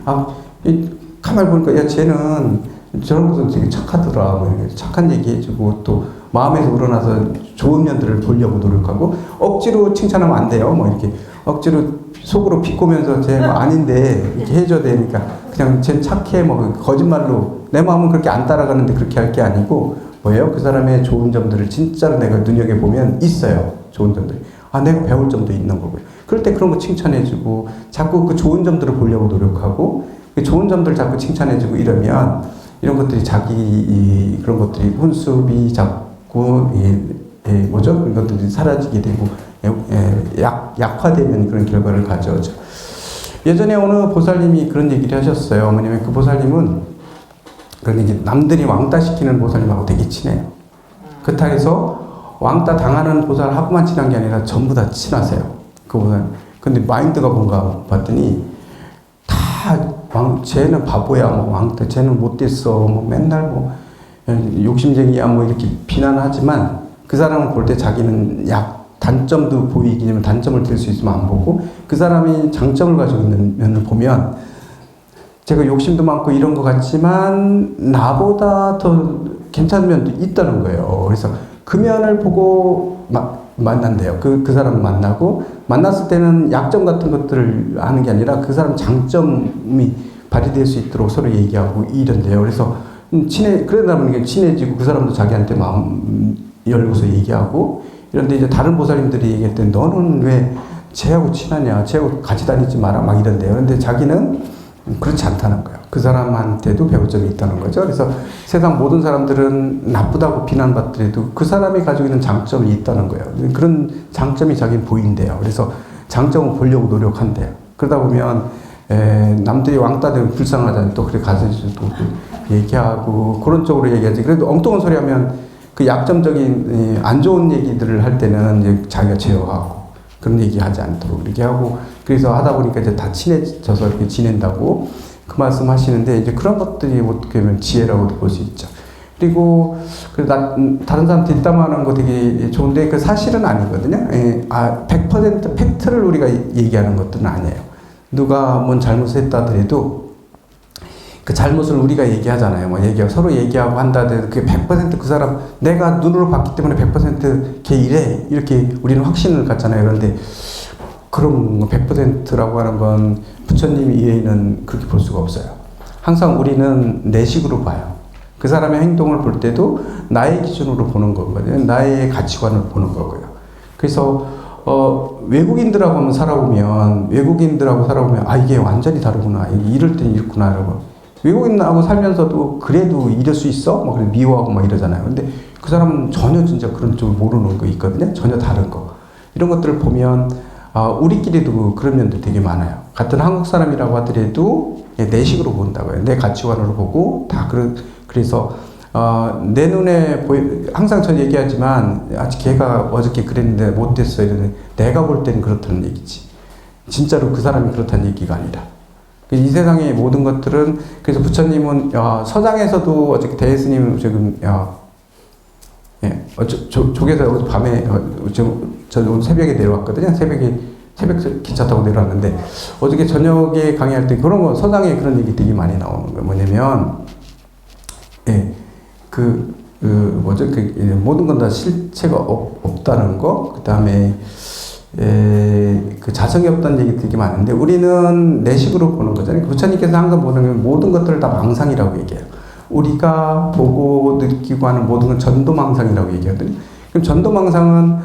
가만히 보니까, 야, 쟤는 저런 것도 되게 착하더라. 뭐 착한 얘기 해주고, 또 마음에서 우러나서 좋은 면들을 보려고 노력하고, 억지로 칭찬하면 안 돼요. 뭐 이렇게 억지로 속으로 비꼬면서 쟤 아닌데 이렇게 해줘야 되니까 그냥 쟤 착해. 뭐 거짓말로 내 마음은 그렇게 안 따라가는데 그렇게 할 게 아니고 뭐예요? 그 사람의 좋은 점들을 진짜로 내가 눈여겨보면 있어요. 좋은 점들이. 내가 배울 점도 있는 거고요. 그럴 때 그런 거 칭찬해주고 자꾸 그 좋은 점들을 보려고 노력하고 그 좋은 점들을 자꾸 칭찬해주고 이러면 이런 것들이 그런 것들이 혼습이 자꾸 뭐죠? 그런 것들이 사라지게 되고 약화되면 그런 결과를 가져오죠. 예전에 어느 보살님이 그런 얘기를 하셨어요. 뭐냐면 그 보살님은 그런 얘기, 남들이 왕따 시키는 보살님하고 되게 친해요. 그렇다고 해서 왕따 당하는 보살하고만 친한 게 아니라 전부 다 친하세요. 그 보살. 근데 마인드가 뭔가 봤더니 쟤는 바보야, 뭐 왕따, 쟤는 못됐어, 뭐 맨날 뭐 욕심쟁이야, 뭐 이렇게 비난하지만 그 사람을 볼 때 자기는 단점도 보이기는 단점을 들 수 있으면 안 보고 그 사람이 장점을 가지고 있는 면을 보면 제가 욕심도 많고 이런 것 같지만 나보다 더 괜찮은 면도 있다는 거예요. 그래서 그 면을 보고 만난대요. 그 사람을 만나고 만났을 때는 약점 같은 것들을 하는 게 아니라 그 사람 장점이 발휘될 수 있도록 서로 얘기하고 이런데요. 그래서 그러다 보니까 친해지고 그 사람도 자기한테 마음 열고서 얘기하고 이런데 이제 다른 보살님들이 얘기할 때 너는 왜 쟤하고 친하냐, 쟤하고 같이 다니지 마라 막 이런데요. 그런데 자기는 그렇지 않다는 거예요. 그 사람한테도 배울 점이 있다는 거죠. 그래서 세상 모든 사람들은 나쁘다고 비난받더라도 그 사람이 가지고 있는 장점이 있다는 거예요. 그런 장점이 자기는 보인대요. 그래서 장점을 보려고 노력한대요. 그러다 보면 남들이 왕따 되면 불쌍하잖아요. 또 그래 가서 또 얘기하고 그런 쪽으로 얘기하지. 그래도 엉뚱한 소리 하면 그 약점적인 안 좋은 얘기들을 할 때는 이제 자기가 제어하고 그런 얘기 하지 않도록 이렇게 하고 그래서 하다 보니까 이제 다 친해져서 이렇게 지낸다고 그 말씀 하시는데 이제 그런 것들이 어떻게 보면 지혜라고도 볼 수 있죠. 그리고 다른 사람 뒷담화하는 거 되게 좋은데 그 사실은 아니거든요. 100% 팩트를 우리가 얘기하는 것들은 아니에요. 누가 뭔 잘못을 했다 하더라도 그 잘못을 우리가 얘기하잖아요. 뭐 서로 얘기하고 한다 하더라도 그게 100% 그 사람 내가 눈으로 봤기 때문에 100%걔 이래 이렇게 우리는 확신을 갖잖아요. 그런데 그런 100%라고 하는 건 부처님 이외에는 그렇게 볼 수가 없어요. 항상 우리는 내식으로 봐요. 그 사람의 행동을 볼 때도 나의 기준으로 보는 거거든요. 나의 가치관을 보는 거고요. 그래서 외국인들하고 한번 살아보면 이게 완전히 다르구나. 이럴 땐 이렇구나. 라고. 외국인하고 살면서도 그래도 이럴 수 있어? 막 미워하고 막 이러잖아요. 근데 그 사람은 전혀 진짜 그런 쪽을 모르는 거 있거든요. 전혀 다른 거. 이런 것들을 보면 우리끼리도 그런 면도 되게 많아요. 같은 한국 사람이라고 하더라도 내 식으로 본다고요. 내 가치관으로 보고 다 그래서 내 눈에 항상 전 얘기하지만 아직 걔가 어저께 그랬는데 못됐어 이러는데 내가 볼 때는 그렇다는 얘기지. 진짜로 그 사람이 그렇다는 얘기가 아니라. 이 세상의 모든 것들은 그래서 부처님은 서장에서도 어저께 대스님 지금 조계사 어제 밤에 저 오늘 새벽에 내려왔거든요. 새벽 기차 타고 내려왔는데 어저께 저녁에 강의할 때 그런 거 서장에 그런 얘기 되게 많이 나오는 거예요. 뭐냐면 모든 건 다 실체가 없다는 거, 그 다음에 그 자성이 없다는 얘기 되게 많은데 우리는 내식으로 보는 거잖아요. 부처님께서 항상 보는 모든 것들을 다 망상이라고 얘기해요. 우리가 보고 느끼고 하는 모든 건 전도망상이라고 얘기하거든요. 그럼 전도망상은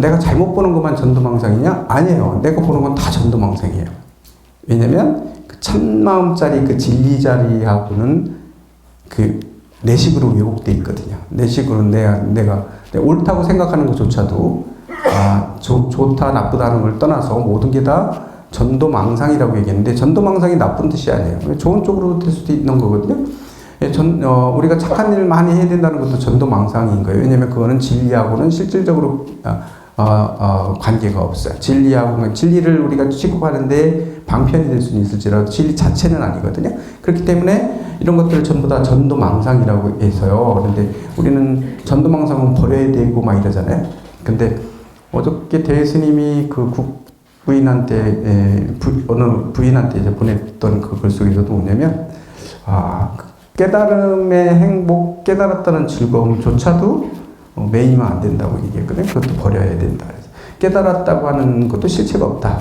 내가 잘못 보는 것만 전도망상이냐? 아니에요. 내가 보는 건 다 전도망상이에요. 왜냐면 그 참마음짜리 그 진리자리하고는 그 내식으로 왜곡돼 있거든요. 내식으로 내가 옳다고 생각하는 것조차도 좋다 나쁘다는 걸 떠나서 모든 게 다 전도망상이라고 얘기했는데 전도망상이 나쁜 뜻이 아니에요. 좋은 쪽으로 될 수도 있는 거거든요. 우리가 착한 일을 많이 해야 된다는 것도 전도망상인 거예요. 왜냐면 그거는 진리하고는 실질적으로 관계가 없어요. 진리를 우리가 취급하는데 방편이 될 수는 있을지라도 진리 자체는 아니거든요. 그렇기 때문에 이런 것들을 전부 다 전도망상이라고 해서요. 그런데 우리는 전도망상은 버려야 되고 막 이러잖아요. 근데 어저께 대스님이 그 어느 부인한테 이제 보냈던 그 글 속에서도 뭐냐면 깨달음의 행복, 깨달았다는 즐거움조차도 매이면 안 된다고 얘기했거든요. 그것도 버려야 된다. 깨달았다고 하는 것도 실체가 없다.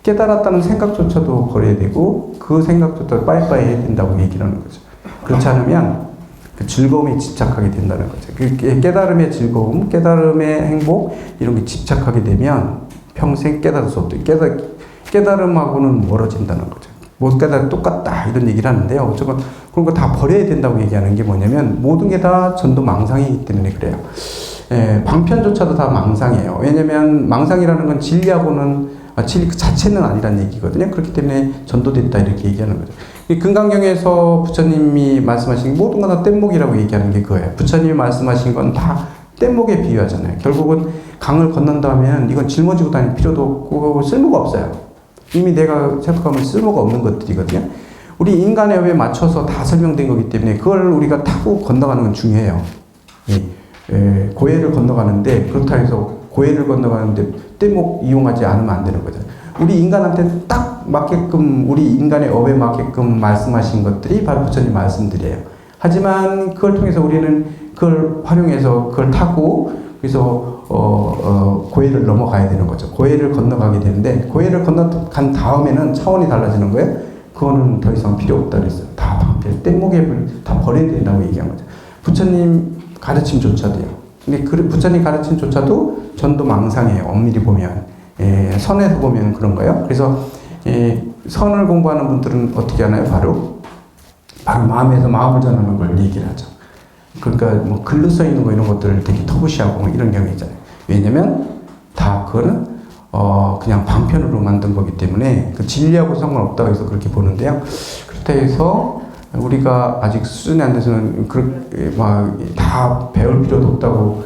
깨달았다는 생각조차도 버려야 되고 그 생각조차도 빠이빠이 해야 된다고 얘기를 하는 거죠. 그렇지 않으면 그 즐거움에 집착하게 된다는 거죠. 그 깨달음의 즐거움, 깨달음의 행복 이런 게 집착하게 되면 평생 깨달을 수 없다. 깨달음하고는 멀어진다는 거죠. 못 깨달아 똑같다 이런 얘기를 하는데요. 어쨌건 그런 거 다 버려야 된다고 얘기하는 게 뭐냐면 모든 게 다 전도 망상이기 때문에 그래요. 방편조차도 다 망상이에요. 왜냐면 망상이라는 건 진리하고는 진리 그 자체는 아니란 얘기거든요. 그렇기 때문에 전도됐다 이렇게 얘기하는 거죠. 이 금강경에서 부처님이 말씀하신 모든 건 다 뗏목이라고 얘기하는 게 그거예요. 부처님이 말씀하신 건 다 뗏목에 비유하잖아요. 결국은 강을 건넌다면 이건 짊어지고 다닐 필요도 없고 쓸모가 없어요. 이미 내가 생각하면 쓸모가 없는 것들이거든요. 우리 인간의 뇌에 맞춰서 다 설명된 거기 때문에 그걸 우리가 타고 건너가는 건 중요해요. 고해를 건너가는데 그렇다 해서 고해를 건너가는데 뗏목 이용하지 않으면 안 되는 거죠. 우리 인간한테 딱 맞게끔 우리 인간의 업에 맞게끔 말씀하신 것들이 바로 부처님 말씀들이에요. 하지만 그걸 통해서 우리는 그걸 활용해서 그걸 타고 그래서 고해를 넘어가야 되는 거죠. 고해를 건너가게 되는데 고해를 건너간 다음에는 차원이 달라지는 거예요. 그거는 더 이상 필요 없다 그랬어요. 다 방패, 뗏목에 다 버려야 된다고 얘기한 거죠. 부처님 가르침조차도요. 근데 그 부처님 가르침조차도 전도 망상이에요. 엄밀히 보면 선에서 보면 그런 거예요. 그래서 선을 공부하는 분들은 어떻게 하나요? 바로 바로 마음에서 마음을 전하는 걸 얘기를 하죠. 그러니까 뭐 글로 써 있는 거 이런 것들을 되게 터부시하고 뭐 이런 경우 있잖아요. 왜냐면 다 그거는 그냥 방편으로 만든 거기 때문에 그 진리하고 상관없다고 해서 그렇게 보는데요. 그렇다 해서 우리가 아직 수준이 안 돼서는 그렇게 막 다 배울 필요도 없다고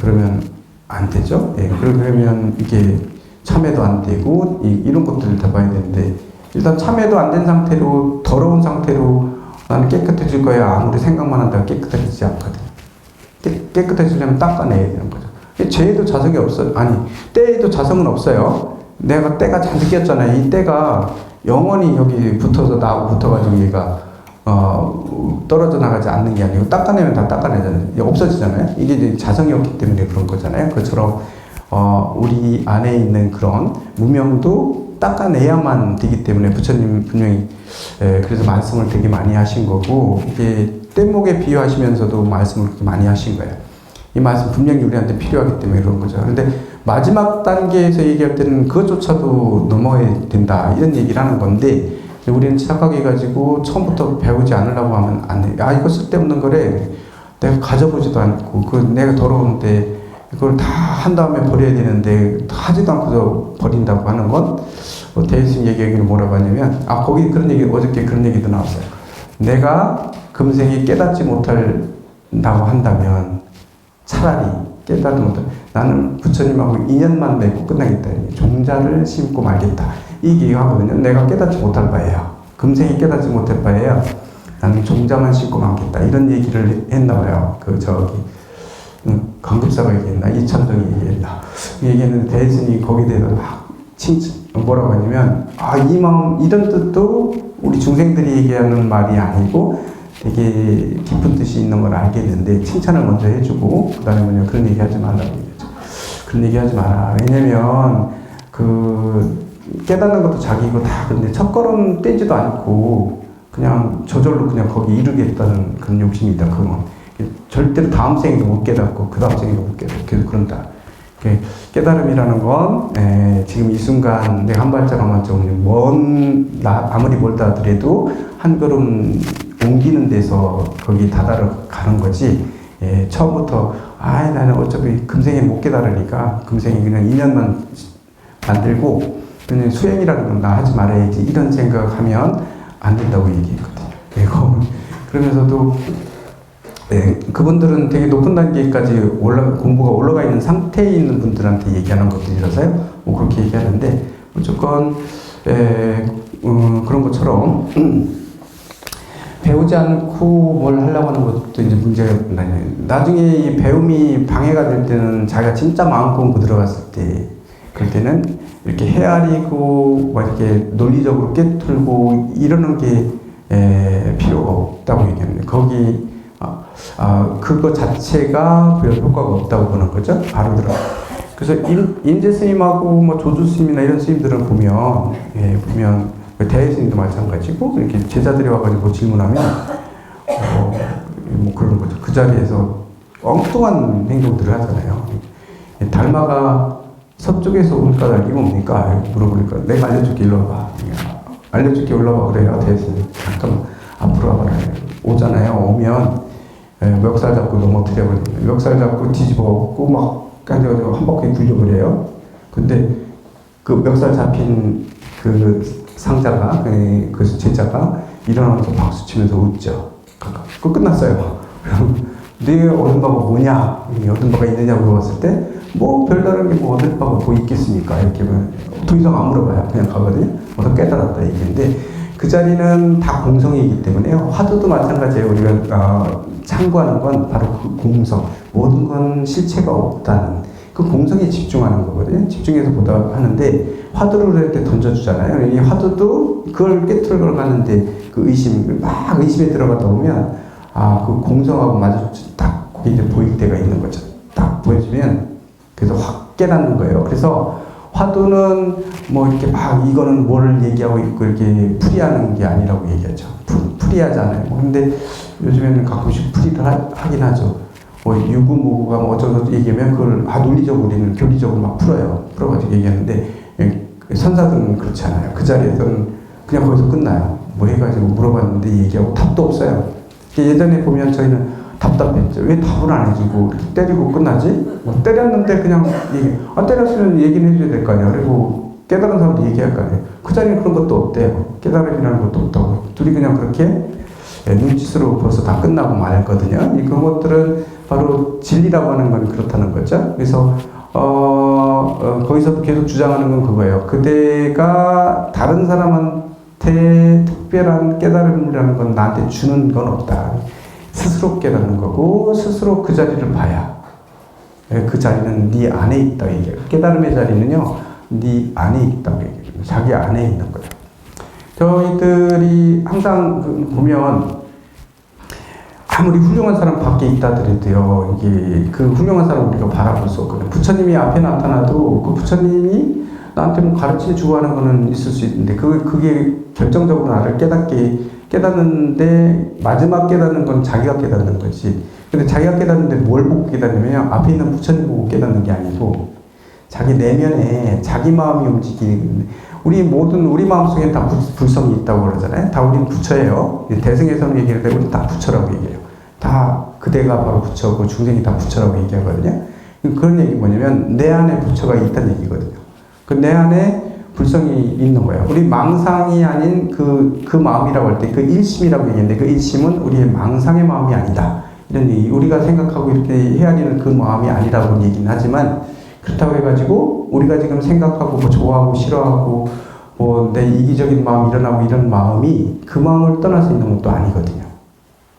그러면 안 되죠. 예, 그러면 이게 참여도 안 되고 이런 것들을 다 봐야 되는데 일단 참여도 안 된 상태로 더러운 상태로 나는 깨끗해질 거야 아무리 생각만 한다고 깨끗해지지 않거든. 깨끗해지려면 닦아내야 되는 거죠. 죄에도 자성이 없어요. 아니 때에도 자성은 없어요. 내가 때가 잔뜩 꼈잖아요. 이 때가 영원히 여기 붙어서 나하고 붙어가지고 얘가 떨어져 나가지 않는 게 아니고 닦아내면 다 닦아내잖아요. 없어지잖아요. 이게 이제 자성이 없기 때문에 그런 거잖아요. 그처럼 우리 안에 있는 그런 무명도 닦아내야만 되기 때문에 부처님 분명히 그래서 말씀을 되게 많이 하신 거고 이게 뗏목에 비유하시면서도 말씀을 그렇게 많이 하신 거예요. 이 말씀 분명히 우리한테 필요하기 때문에 그런 거죠. 그런데 마지막 단계에서 얘기할 때는 그것조차도 넘어야 된다 이런 얘기를 하는 건데 우리는 착각해 가지고 처음부터 배우지 않으려고 하면 안 돼. 아 이거 쓸데없는 거래. 내가 가져보지도 않고 그 내가 더러운데 이걸 다 한 다음에 버려야 되는데 하지도 않고서 버린다고 하는 건 대신 얘기하기는 뭐라고 하냐면 거기 그런 얘기 어저께 그런 얘기도 나왔어요. 내가 금생에 깨닫지 못한다고 한다면 차라리 깨닫지 못한 나는 부처님하고 인연만 맺고 끝나겠다. 종자를 심고 말겠다. 이 얘기하거든요. 내가 깨닫지 못할 바에요. 금생에 깨닫지 못할 바에요. 나는 종자만 심고 말겠다. 이런 얘기를 했나 봐요. 강급사가 얘기했나? 이찬정이 얘기했나? 얘기했는데 대신이 거기에 대해서 막 뭐라고 하냐면 이 마음 이런 뜻도 우리 중생들이 얘기하는 말이 아니고 되게 깊은 뜻이 있는 걸 알겠는데 칭찬을 먼저 해주고 그 다음에 뭐냐 그런 얘기 하지 말라고 얘기했죠. 그런 얘기 하지 마라. 왜냐면 깨닫는 것도 자기고 다 근데 첫걸음 떼지도 않고 그냥 저절로 그냥 거기 이르겠다는 그런 욕심이다. 그건 절대로 다음 생에도 못 깨닫고 그 다음 생에도 못 깨닫고 계속 그런다. 깨달음이라는 건 지금 이 순간 내가 한 발자국만 좀 아무리 멀다 하더라도 한 걸음 옮기는 데서 거기 다다르 가는 거지. 처음부터 나는 어차피 금생에 못 깨달으니까 금생에 그냥 인연만 만들고 그냥 수행이라는 건 나 하지 말아야지 이런 생각하면 안 된다고 얘기했거든요. 그러면서도 그분들은 되게 높은 단계까지 공부가 올라가 있는 상태에 있는 분들한테 얘기하는 것들이라서요. 그렇게 얘기하는데 무조건 그런 것처럼 배우지 않고 뭘 하려고 하는 것도 이제 문제가 나중에 이 배움이 방해가 될 때는 자기가 진짜 마음 공부 들어갔을 때 그럴 때는 이렇게 헤아리고 막 이렇게 논리적으로 깨틀고 이러는 게 필요가 없다고 얘기합니다. 거기 그거 자체가 별 효과가 없다고 보는 거죠. 바로 들어. 그래서 임재 스님하고 뭐 조주 스님이나 이런 스님들을 보면 대회 스님도 마찬가지고 이렇게 제자들이 와가지고 질문하면 뭐 그런 거죠. 그 자리에서 엉뚱한 행동들을 하잖아요. 달마가 서쪽에서 온 까닭이 뭡니까? 물어보니까 내가 알려줄게 일로 와봐. 알려줄게 올라와 그래요. 대회 스님 잠깐만 앞으로 와봐라. 오잖아요. 오면 멱살 잡고 넘어뜨려 버립니다. 멱살 잡고 뒤집어 엎고 막 가져가지고 한 바퀴 굴려버려요. 근데 그 멱살 잡힌 그 상자가 그 제자가 일어나서 박수 치면서 웃죠. 그거 끝났어요. 네 얻은 바가 뭐냐? 얻은 바가 있느냐고 물어봤을 때 뭐 별다른 게 뭐 얻을 바가 뭐 있겠습니까? 이렇게 더 이상 안 물어봐요. 그냥 가거든요. 깨달았다 얘기인데 그 자리는 다 공성이기 때문에요. 화두도 마찬가지예요. 우리가 참고하는 건 바로 그 공성. 모든 건 실체가 없다는 그 공성에 집중하는 거거든요. 집중해서 보다 하는데 화두를 이렇게 던져주잖아요. 이 화두도 그걸 깨트려 가는데 그 막 의심에 들어가다 보면 그 공성하고 마주치 딱 이제 보일 때가 있는 거죠. 딱 보여주면 그래서 확 깨닫는 거예요. 그래서 화두는 뭐 이렇게 막 이거는 뭐를 얘기하고 있고 이렇게 풀이하는 게 아니라고 얘기하죠. 풀이하잖아요. 근데 요즘에는 가끔씩 풀이를 하긴 하죠. 뭐 유구무구가 뭐 어쩌고 얘기하면 그걸 논리적으로 우리는 교리적으로 막 풀어가지고 얘기하는데 선사들은 그렇지 않아요. 그 자리에서는 그냥 거기서 끝나요. 뭐 해가지고 물어봤는데 얘기하고 답도 없어요. 예전에 보면 저희는 답답했죠. 왜 답을 안 해주고 때리고 끝나지? 뭐 때렸는데 그냥 얘기, 때렸으면 얘기는 해줘야 될 거 아니야. 그리고 깨달은 사람도 얘기할 거 아니에요. 그 자리에 그런 것도 없대요. 깨달음이라는 것도 없다고. 둘이 그냥 그렇게 눈짓으로 벌써 다 끝나고 말았거든요. 그런 것들은 바로 진리라고 하는 건 그렇다는 거죠. 그래서 거기서 계속 주장하는 건 그거예요. 그대가 다른 사람한테 특별한 깨달음이라는 건 나한테 주는 건 없다. 스스로 깨닫는 거고 스스로 그 자리를 봐야 그 자리는 네 안에 있다고 얘기해요. 깨달음의 자리는요 네 안에 있다고 얘기해요. 자기 안에 있는 거예요. 저희들이 항상 보면 아무리 훌륭한 사람 밖에 있다 하더라도요 이게 그 훌륭한 사람 우리가 바라볼 수 없거든요. 부처님이 앞에 나타나도 그 부처님이 나한테 뭐 가르쳐 주고 하는 거는 있을 수 있는데 그게 결정적으로 나를 깨닫는데 마지막 깨닫는 건 자기가 깨닫는 거지. 근데 자기가 깨닫는데 뭘 보고 깨닫냐면 앞에 있는 부처님 보고 깨닫는 게 아니고 자기 내면에 자기 마음이 움직이는 우리 마음속에 다 불성이 있다고 그러잖아요. 다 우리는 부처예요. 대승에서는 얘기할 때 우리 다 부처라고 얘기해요. 다 그대가 바로 부처고 중생이 다 부처라고 얘기하거든요. 그런 얘기 뭐냐면 내 안에 부처가 있다는 얘기거든요. 그 내 안에 불성이 있는 거예요. 우리 망상이 아닌 그 마음이라고 할 때 그 일심이라고 얘기했는데 그 일심은 우리의 망상의 마음이 아니다. 이런 얘기. 우리가 생각하고 이렇게 헤아리는 그 마음이 아니라고 얘기는 하지만 그렇다고 해가지고 우리가 지금 생각하고 뭐 좋아하고 싫어하고 뭐 내 이기적인 마음 일어나고 이런 마음이 그 마음을 떠나서 있는 것도 아니거든요.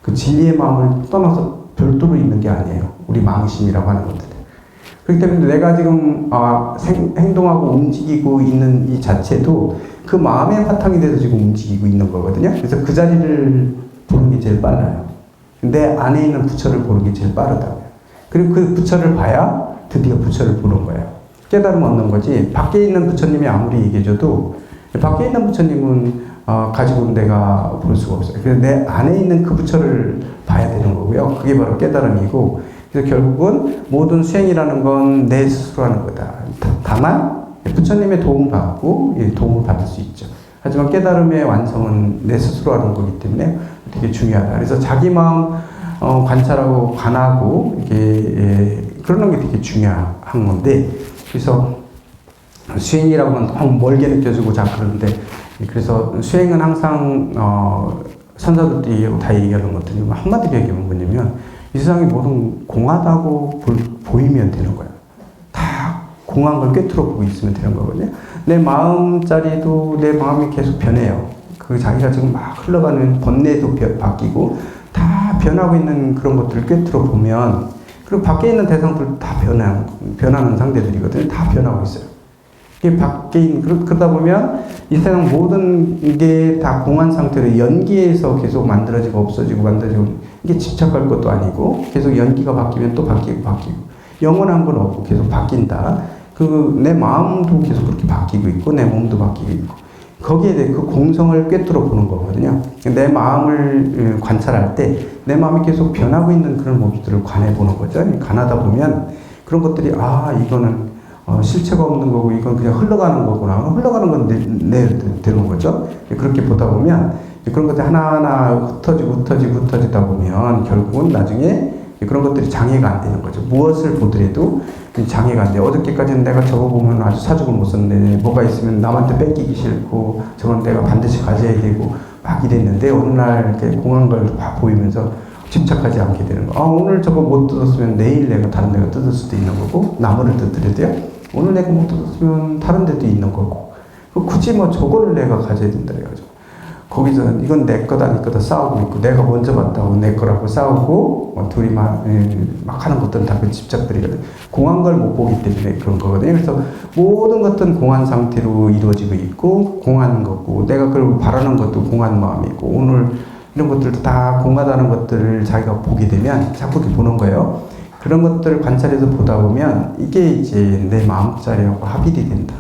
그 진리의 마음을 떠나서 별도로 있는 게 아니에요. 우리 망심이라고 하는 것들. 그렇기 때문에 내가 지금 행동하고 움직이고 있는 이 자체도 그 마음의 바탕이 돼서 지금 움직이고 있는 거거든요. 그래서 그 자리를 보는 게 제일 빨라요. 내 안에 있는 부처를 보는 게 제일 빠르다고요. 그리고 그 부처를 봐야 드디어 부처를 보는 거예요. 깨달음 얻는 거지. 밖에 있는 부처님이 아무리 얘기해줘도 밖에 있는 부처님은 가지고는 내가 볼 수가 없어요. 그래서 내 안에 있는 그 부처를 봐야 되는 거고요. 그게 바로 깨달음이고 그래서 결국은 모든 수행이라는 건 내 스스로 하는 거다. 다만 부처님의 도움을 받을 수 있죠. 하지만 깨달음의 완성은 내 스스로 하는 거기 때문에 되게 중요하다. 그래서 자기 마음 관찰하고 관하고 이게 그러는 게 되게 중요한 건데 그래서 수행이라고 하면 너무 멀게 느껴지고 그러는데 그래서 수행은 항상 선사들이 다 얘기하는 것들이 한마디로 얘기하면 뭐냐면 이 세상이 모든 공하다고 보이면 되는 거야. 다 공한 걸 꿰뚫어 보고 있으면 되는 거거든요. 내 마음자리도 내 마음이 계속 변해요. 그 자기가 지금 막 흘러가는 번뇌도 바뀌고 다 변하고 있는 그런 것들을 꿰뚫어 보면 그리고 밖에 있는 대상들 다 변하는 상대들이거든요. 다 변하고 있어요. 이게 밖에 그러다 보면 이 세상 모든 게 다 공한 상태로 연기에서 계속 만들어지고 없어지고 만들어지고 이게 집착할 것도 아니고 계속 연기가 바뀌면 또 바뀌고 영원한 건 없고 계속 바뀐다. 내 마음도 계속 그렇게 바뀌고 있고 내 몸도 바뀌고 있고 거기에 대해 그 공성을 꿰뚫어 보는 거거든요. 내 마음을 관찰할 때 내 마음이 계속 변하고 있는 그런 모습들을 관해 보는 거죠. 관하다 보면 그런 것들이 이거는 실체가 없는 거고 이건 그냥 흘러가는 거구나. 흘러가는 건 되는 거죠. 그렇게 보다 보면 그런 것들이 하나하나 흩어지다 보면 결국은 나중에 그런 것들이 장애가 안 되는 거죠. 무엇을 보더라도 장애가 안 돼요. 어저께까지는 내가 저거 보면 아주 사족을 못 썼는데 뭐가 있으면 남한테 뺏기기 싫고 저건 내가 반드시 가져야 되고 막 이랬는데 어느 날 이렇게 공한 걸 보이면서 집착하지 않게 되는 거. 오늘 저거 못 뜯었으면 내일 내가 다른 데가 뜯을 수도 있는 거고 나무를 뜯더라도요. 오늘 내가 못 뜯었으면 다른 데도 있는 거고 굳이 저거를 내가 가져야 된다 그래가지고 거기서 이건 내 거다 네 거다 싸우고 있고 내가 먼저 봤다고 내 거라고 싸우고 둘이 막 하는 것들은 다 그 집착들이거든. 공한 걸 못 보기 때문에 그런 거거든요. 그래서 모든 것들은 공한 상태로 이루어지고 있고 공한 거고 내가 그걸 바라는 것도 공한 마음이고 오늘 이런 것들도 다 공하다는 것들을 자기가 보게 되면 자꾸 이렇게 보는 거예요. 그런 것들을 관찰해서 보다 보면 이게 이제 내 마음자리하고 합일이 된다.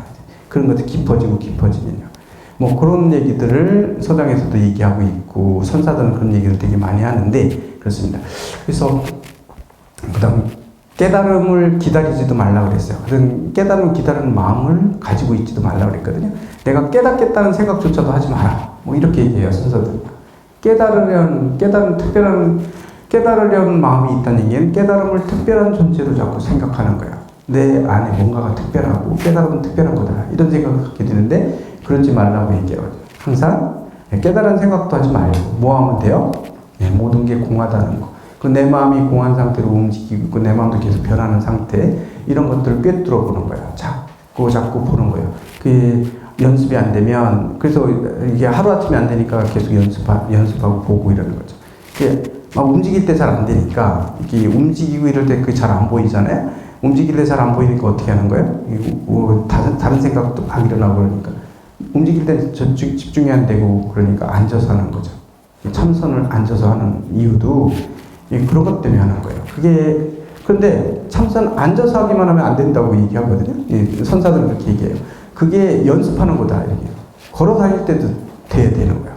그런 것들이 깊어지면요. 그런 얘기들을 서당에서도 얘기하고 있고 선사들은 그런 얘기를 되게 많이 하는데 그렇습니다. 그래서 그다음 깨달음을 기다리지도 말라 그랬어요. 그런 깨달음을 기다리는 마음을 가지고 있지도 말라 그랬거든요. 내가 깨닫겠다는 생각조차도 하지 마라. 뭐 이렇게 얘기해요, 순서들. 깨달으려는 마음이 있다는 얘기는 깨달음을 특별한 존재로 자꾸 생각하는 거야. 내 안에 뭔가가 특별하고 깨달음은 특별한 거다. 이런 생각을 갖게 되는데 그러지 말라고 얘기해요. 항상 깨달은 생각도 하지 말고 뭐 하면 돼요? 모든 게 공하다는 거. 내 마음이 공한 상태로 움직이고 있고 내 마음도 계속 변하는 상태, 이런 것들을 꿰뚫어 보는 거예요. 자꾸 보는 거예요. 그게 연습이 안 되면, 그래서 이게 하루아침에 안 되니까 계속 연습하고 보고 이러는 거죠. 이게 막 움직일 때 잘 안 되니까, 이게 움직이고 이럴 때 그게 잘 안 보이잖아요. 움직일 때 잘 안 보이니까 어떻게 하는 거예요? 다른 생각도 막 일어나고 그러니까. 움직일 때 집중이 안 되고 그러니까 앉아서 하는 거죠. 참선을 앉아서 하는 이유도 그런 것 때문에 하는 거예요. 그런데 참선 앉아서 하기만 하면 안 된다고 얘기하거든요. 선사들은 그렇게 얘기해요. 그게 연습하는 거다. 이렇게. 걸어 다닐 때도 돼야 되는 거야.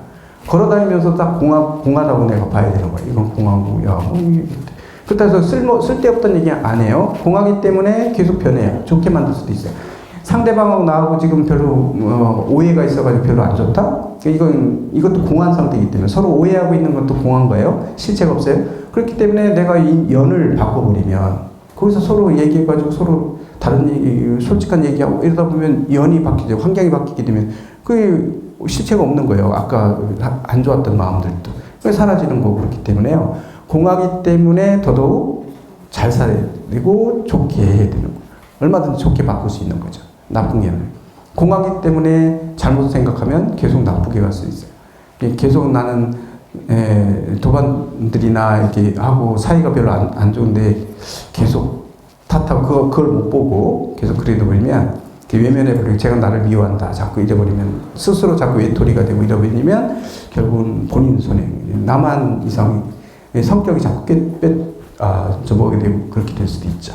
걸어 다니면서 딱 공하다고 내가 봐야 되는 거야. 이건 공하고, 그렇다고 해서 쓸데없던 얘기 안 해요. 공하기 때문에 계속 변해요. 좋게 만들 수도 있어요. 상대방하고 나하고 지금 별로 오해가 있어가지고 별로 안 좋다? 이것도 공한 상태이기 때문에 서로 오해하고 있는 것도 공한 거예요. 실체가 없어요. 그렇기 때문에 내가 이 연을 바꿔버리면 거기서 서로 얘기해가지고 서로 다른 얘기, 솔직한 얘기하고 이러다 보면 연이 바뀌죠. 환경이 바뀌게 되면 그 실체가 없는 거예요. 아까 안 좋았던 마음들도. 사라지는 거고 그렇기 때문에요. 공하기 때문에 더더욱 잘 살아야 되고 좋게 해야 되는 거예요. 얼마든지 좋게 바꿀 수 있는 거죠. 나쁜 게 아니라. 공하기 때문에 잘못 생각하면 계속 나쁘게 갈 수 있어요. 계속 나는 도반들이나 이렇게 하고 사이가 별로 안 좋은데 계속 탓하고 그걸 못 보고 계속 그래도 버리면 외면해버리고 제가 나를 미워한다 자꾸 이래버리면 스스로 자꾸 외톨이가 되고 이래버리면 결국은 본인 손해, 나만 이상이 성격이 자꾸 저보게 되고 그렇게 될 수도 있죠.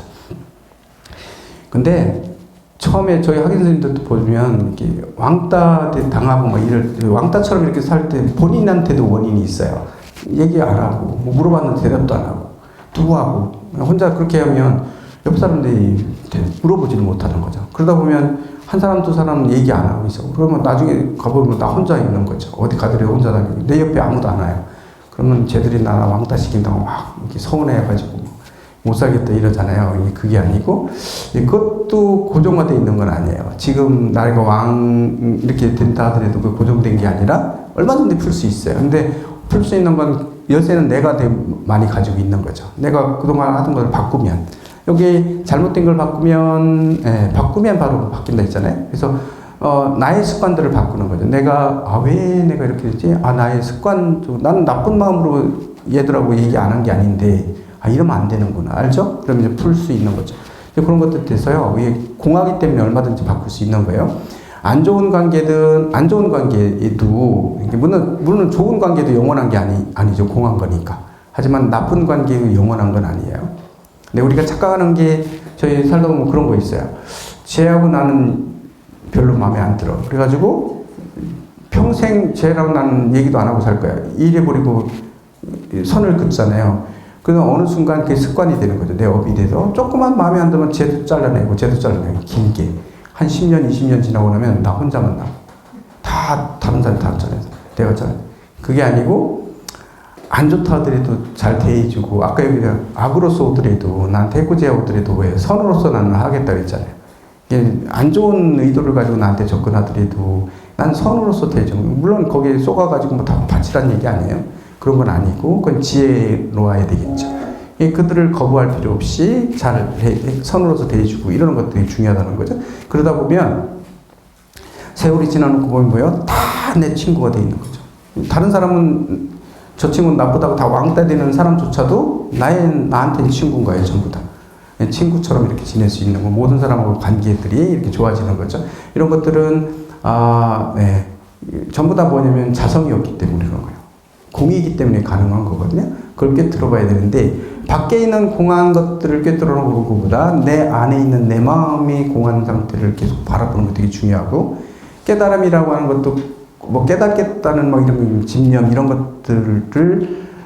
근데 처음에 저희 학인 선생님들도 보면 이렇게 왕따 당하고 막 왕따처럼 이렇게 살 때 본인한테도 원인이 있어요. 얘기 안 하고 뭐 물어봤는데 대답도 안 하고 두고하고 혼자 그렇게 하면 옆 사람들이 물어보지를 못하는 거죠. 그러다 보면 한 사람 두 사람은 얘기 안 하고 있어. 그러면 나중에 가보면 나 혼자 있는 거죠. 어디 가더래 혼자 다니고 내 옆에 아무도 안 와요. 그러면 쟤들이 나 왕따 시킨다고 막 이렇게 서운해가지고 못 살겠다 이러잖아요. 그게 아니고 그것도 고정화되어 있는 건 아니에요. 지금 나이가 이렇게 된다 하더라도 그 고정된 게 아니라 얼마든지 풀 수 있어요. 근데 풀 수 있는 건 열쇠는 내가 되게 많이 가지고 있는 거죠. 내가 그동안 하던 걸 바꾸면 여기 잘못된 걸 바꾸면 바로 바뀐다 했잖아요. 그래서 나의 습관들을 바꾸는 거죠. 왜 내가 이렇게 됐지? 나의 습관, 나는 나쁜 마음으로 얘들하고 얘기 안 한 게 아닌데 이러면 안 되는구나. 알죠? 그럼 이제 풀 수 있는 거죠. 그런 것들 돼서요. 공하기 때문에 얼마든지 바꿀 수 있는 거예요. 안 좋은 관계도, 물론 좋은 관계도 영원한 게 아니죠. 공한 거니까. 하지만 나쁜 관계도 영원한 건 아니에요. 근데 우리가 착각하는 게 저희 살다 보면 그런 거 있어요. 쟤하고 나는 별로 마음에 안 들어. 그래가지고 평생 쟤랑 나는 얘기도 안 하고 살 거야. 이래버리고 선을 긋잖아요. 그래서 어느 순간 그게 습관이 되는 거죠. 내 업이 돼서 조그만 마음에 안 들면 쟤도 잘라내고 길게 한 10년 20년 지나고 나면 나 혼자만 남고 다 다른 사람이 다 잘라서 내가 잘라. 그게 아니고 안 좋다 하더라도 잘 대해주고 아까 여기 악으로서 오더라도 나한테 해코지해 오더라도 왜 선으로서 나는 하겠다 그랬잖아요. 안 좋은 의도를 가지고 나한테 접근하더라도 난 선으로서 대해주고 물론 거기에 쏘가가지고 뭐 다 바치라는 얘기 아니에요. 그런 건 아니고 그건 지혜로 와야 되겠죠. 그들을 거부할 필요 없이 잘 선으로서 대해주고 이러는 것들이 중요하다는 거죠. 그러다 보면 세월이 지나놓고 보면 뭐예요? 다 내 친구가 돼 있는 거죠. 다른 사람은 저 친구는 나쁘다고 다 왕따 되는 사람조차도 나한테는 친구인 거예요. 전부 다. 친구처럼 이렇게 지낼 수 있는 거. 모든 사람하고 관계들이 이렇게 좋아지는 거죠. 이런 것들은 전부 다 뭐냐면 자성이 없기 때문에 그런 거예요. 공이기 때문에 가능한 거거든요. 그걸 꿰뚫어 봐야 되는데 밖에 있는 공한 것들을 꿰뚫어 보는 것보다 내 안에 있는 내 마음의 공한 상태를 계속 바라보는 게 되게 중요하고 깨달음이라고 하는 것도 뭐 깨닫겠다는 뭐 이런 집념 이런 것들을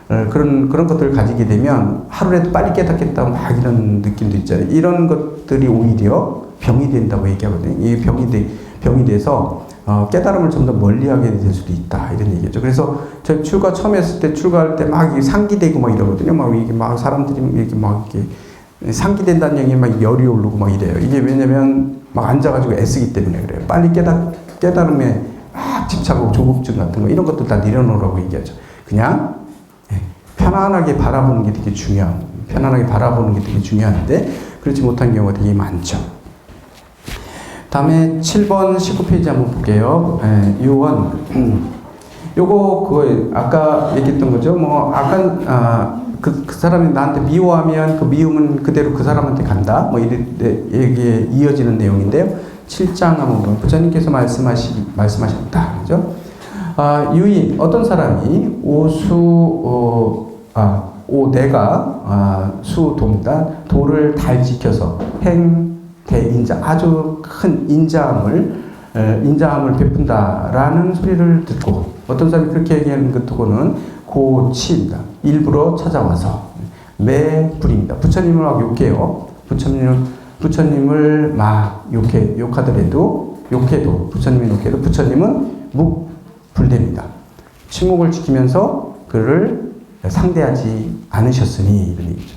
그런 것들을 가지게 되면 하루라도 빨리 깨닫겠다 막 이런 느낌도 있잖아요. 이런 것들이 오히려 병이 된다고 얘기하거든요. 이 병이 돼서 깨달음을 좀 더 멀리하게 될 수도 있다 이런 얘기죠. 그래서 저 출가 처음 했을 때 출가할 때 막 상기되고 막 이러거든요. 막 이게 막 사람들이 이렇게 막 이렇게 상기된다는 얘기 막 열이 오르고 막 이래요. 이게 왜냐면 막 앉아가지고 애쓰기 때문에 그래요. 빨리 깨달음에 막 집착하고 조급증 같은 거 이런 것도 다 내려놓으라고 얘기하죠. 그냥 편안하게 바라보는 게 되게 편안하게 바라보는 게 되게 중요한데 그렇지 못한 경우가 되게 많죠. 다음에 7번 19페이지 한번 볼게요. 요거 그거 아까 얘기했던 거죠. 뭐 아까 그 사람이 나한테 미워하면 그 미움은 그대로 그 사람한테 간다. 뭐 이게 이어지는 내용인데요. 7장 한번 보면 부처님께서 말씀하셨다. 그죠? 유인 어떤 사람이 내가 수동다 도를 잘 지켜서 대인자 아주 큰 인자함을 베푼다라는 소리를 듣고 어떤 사람이 그렇게 얘기하는 것 듣고는 고치입니다. 일부러 찾아와서 매불입니다. 부처님을 막 욕해요. 부처님을 막 욕해도 부처님은 묵불됩니다. 침묵을 지키면서 그를 상대하지 않으셨으니 이런 얘기죠.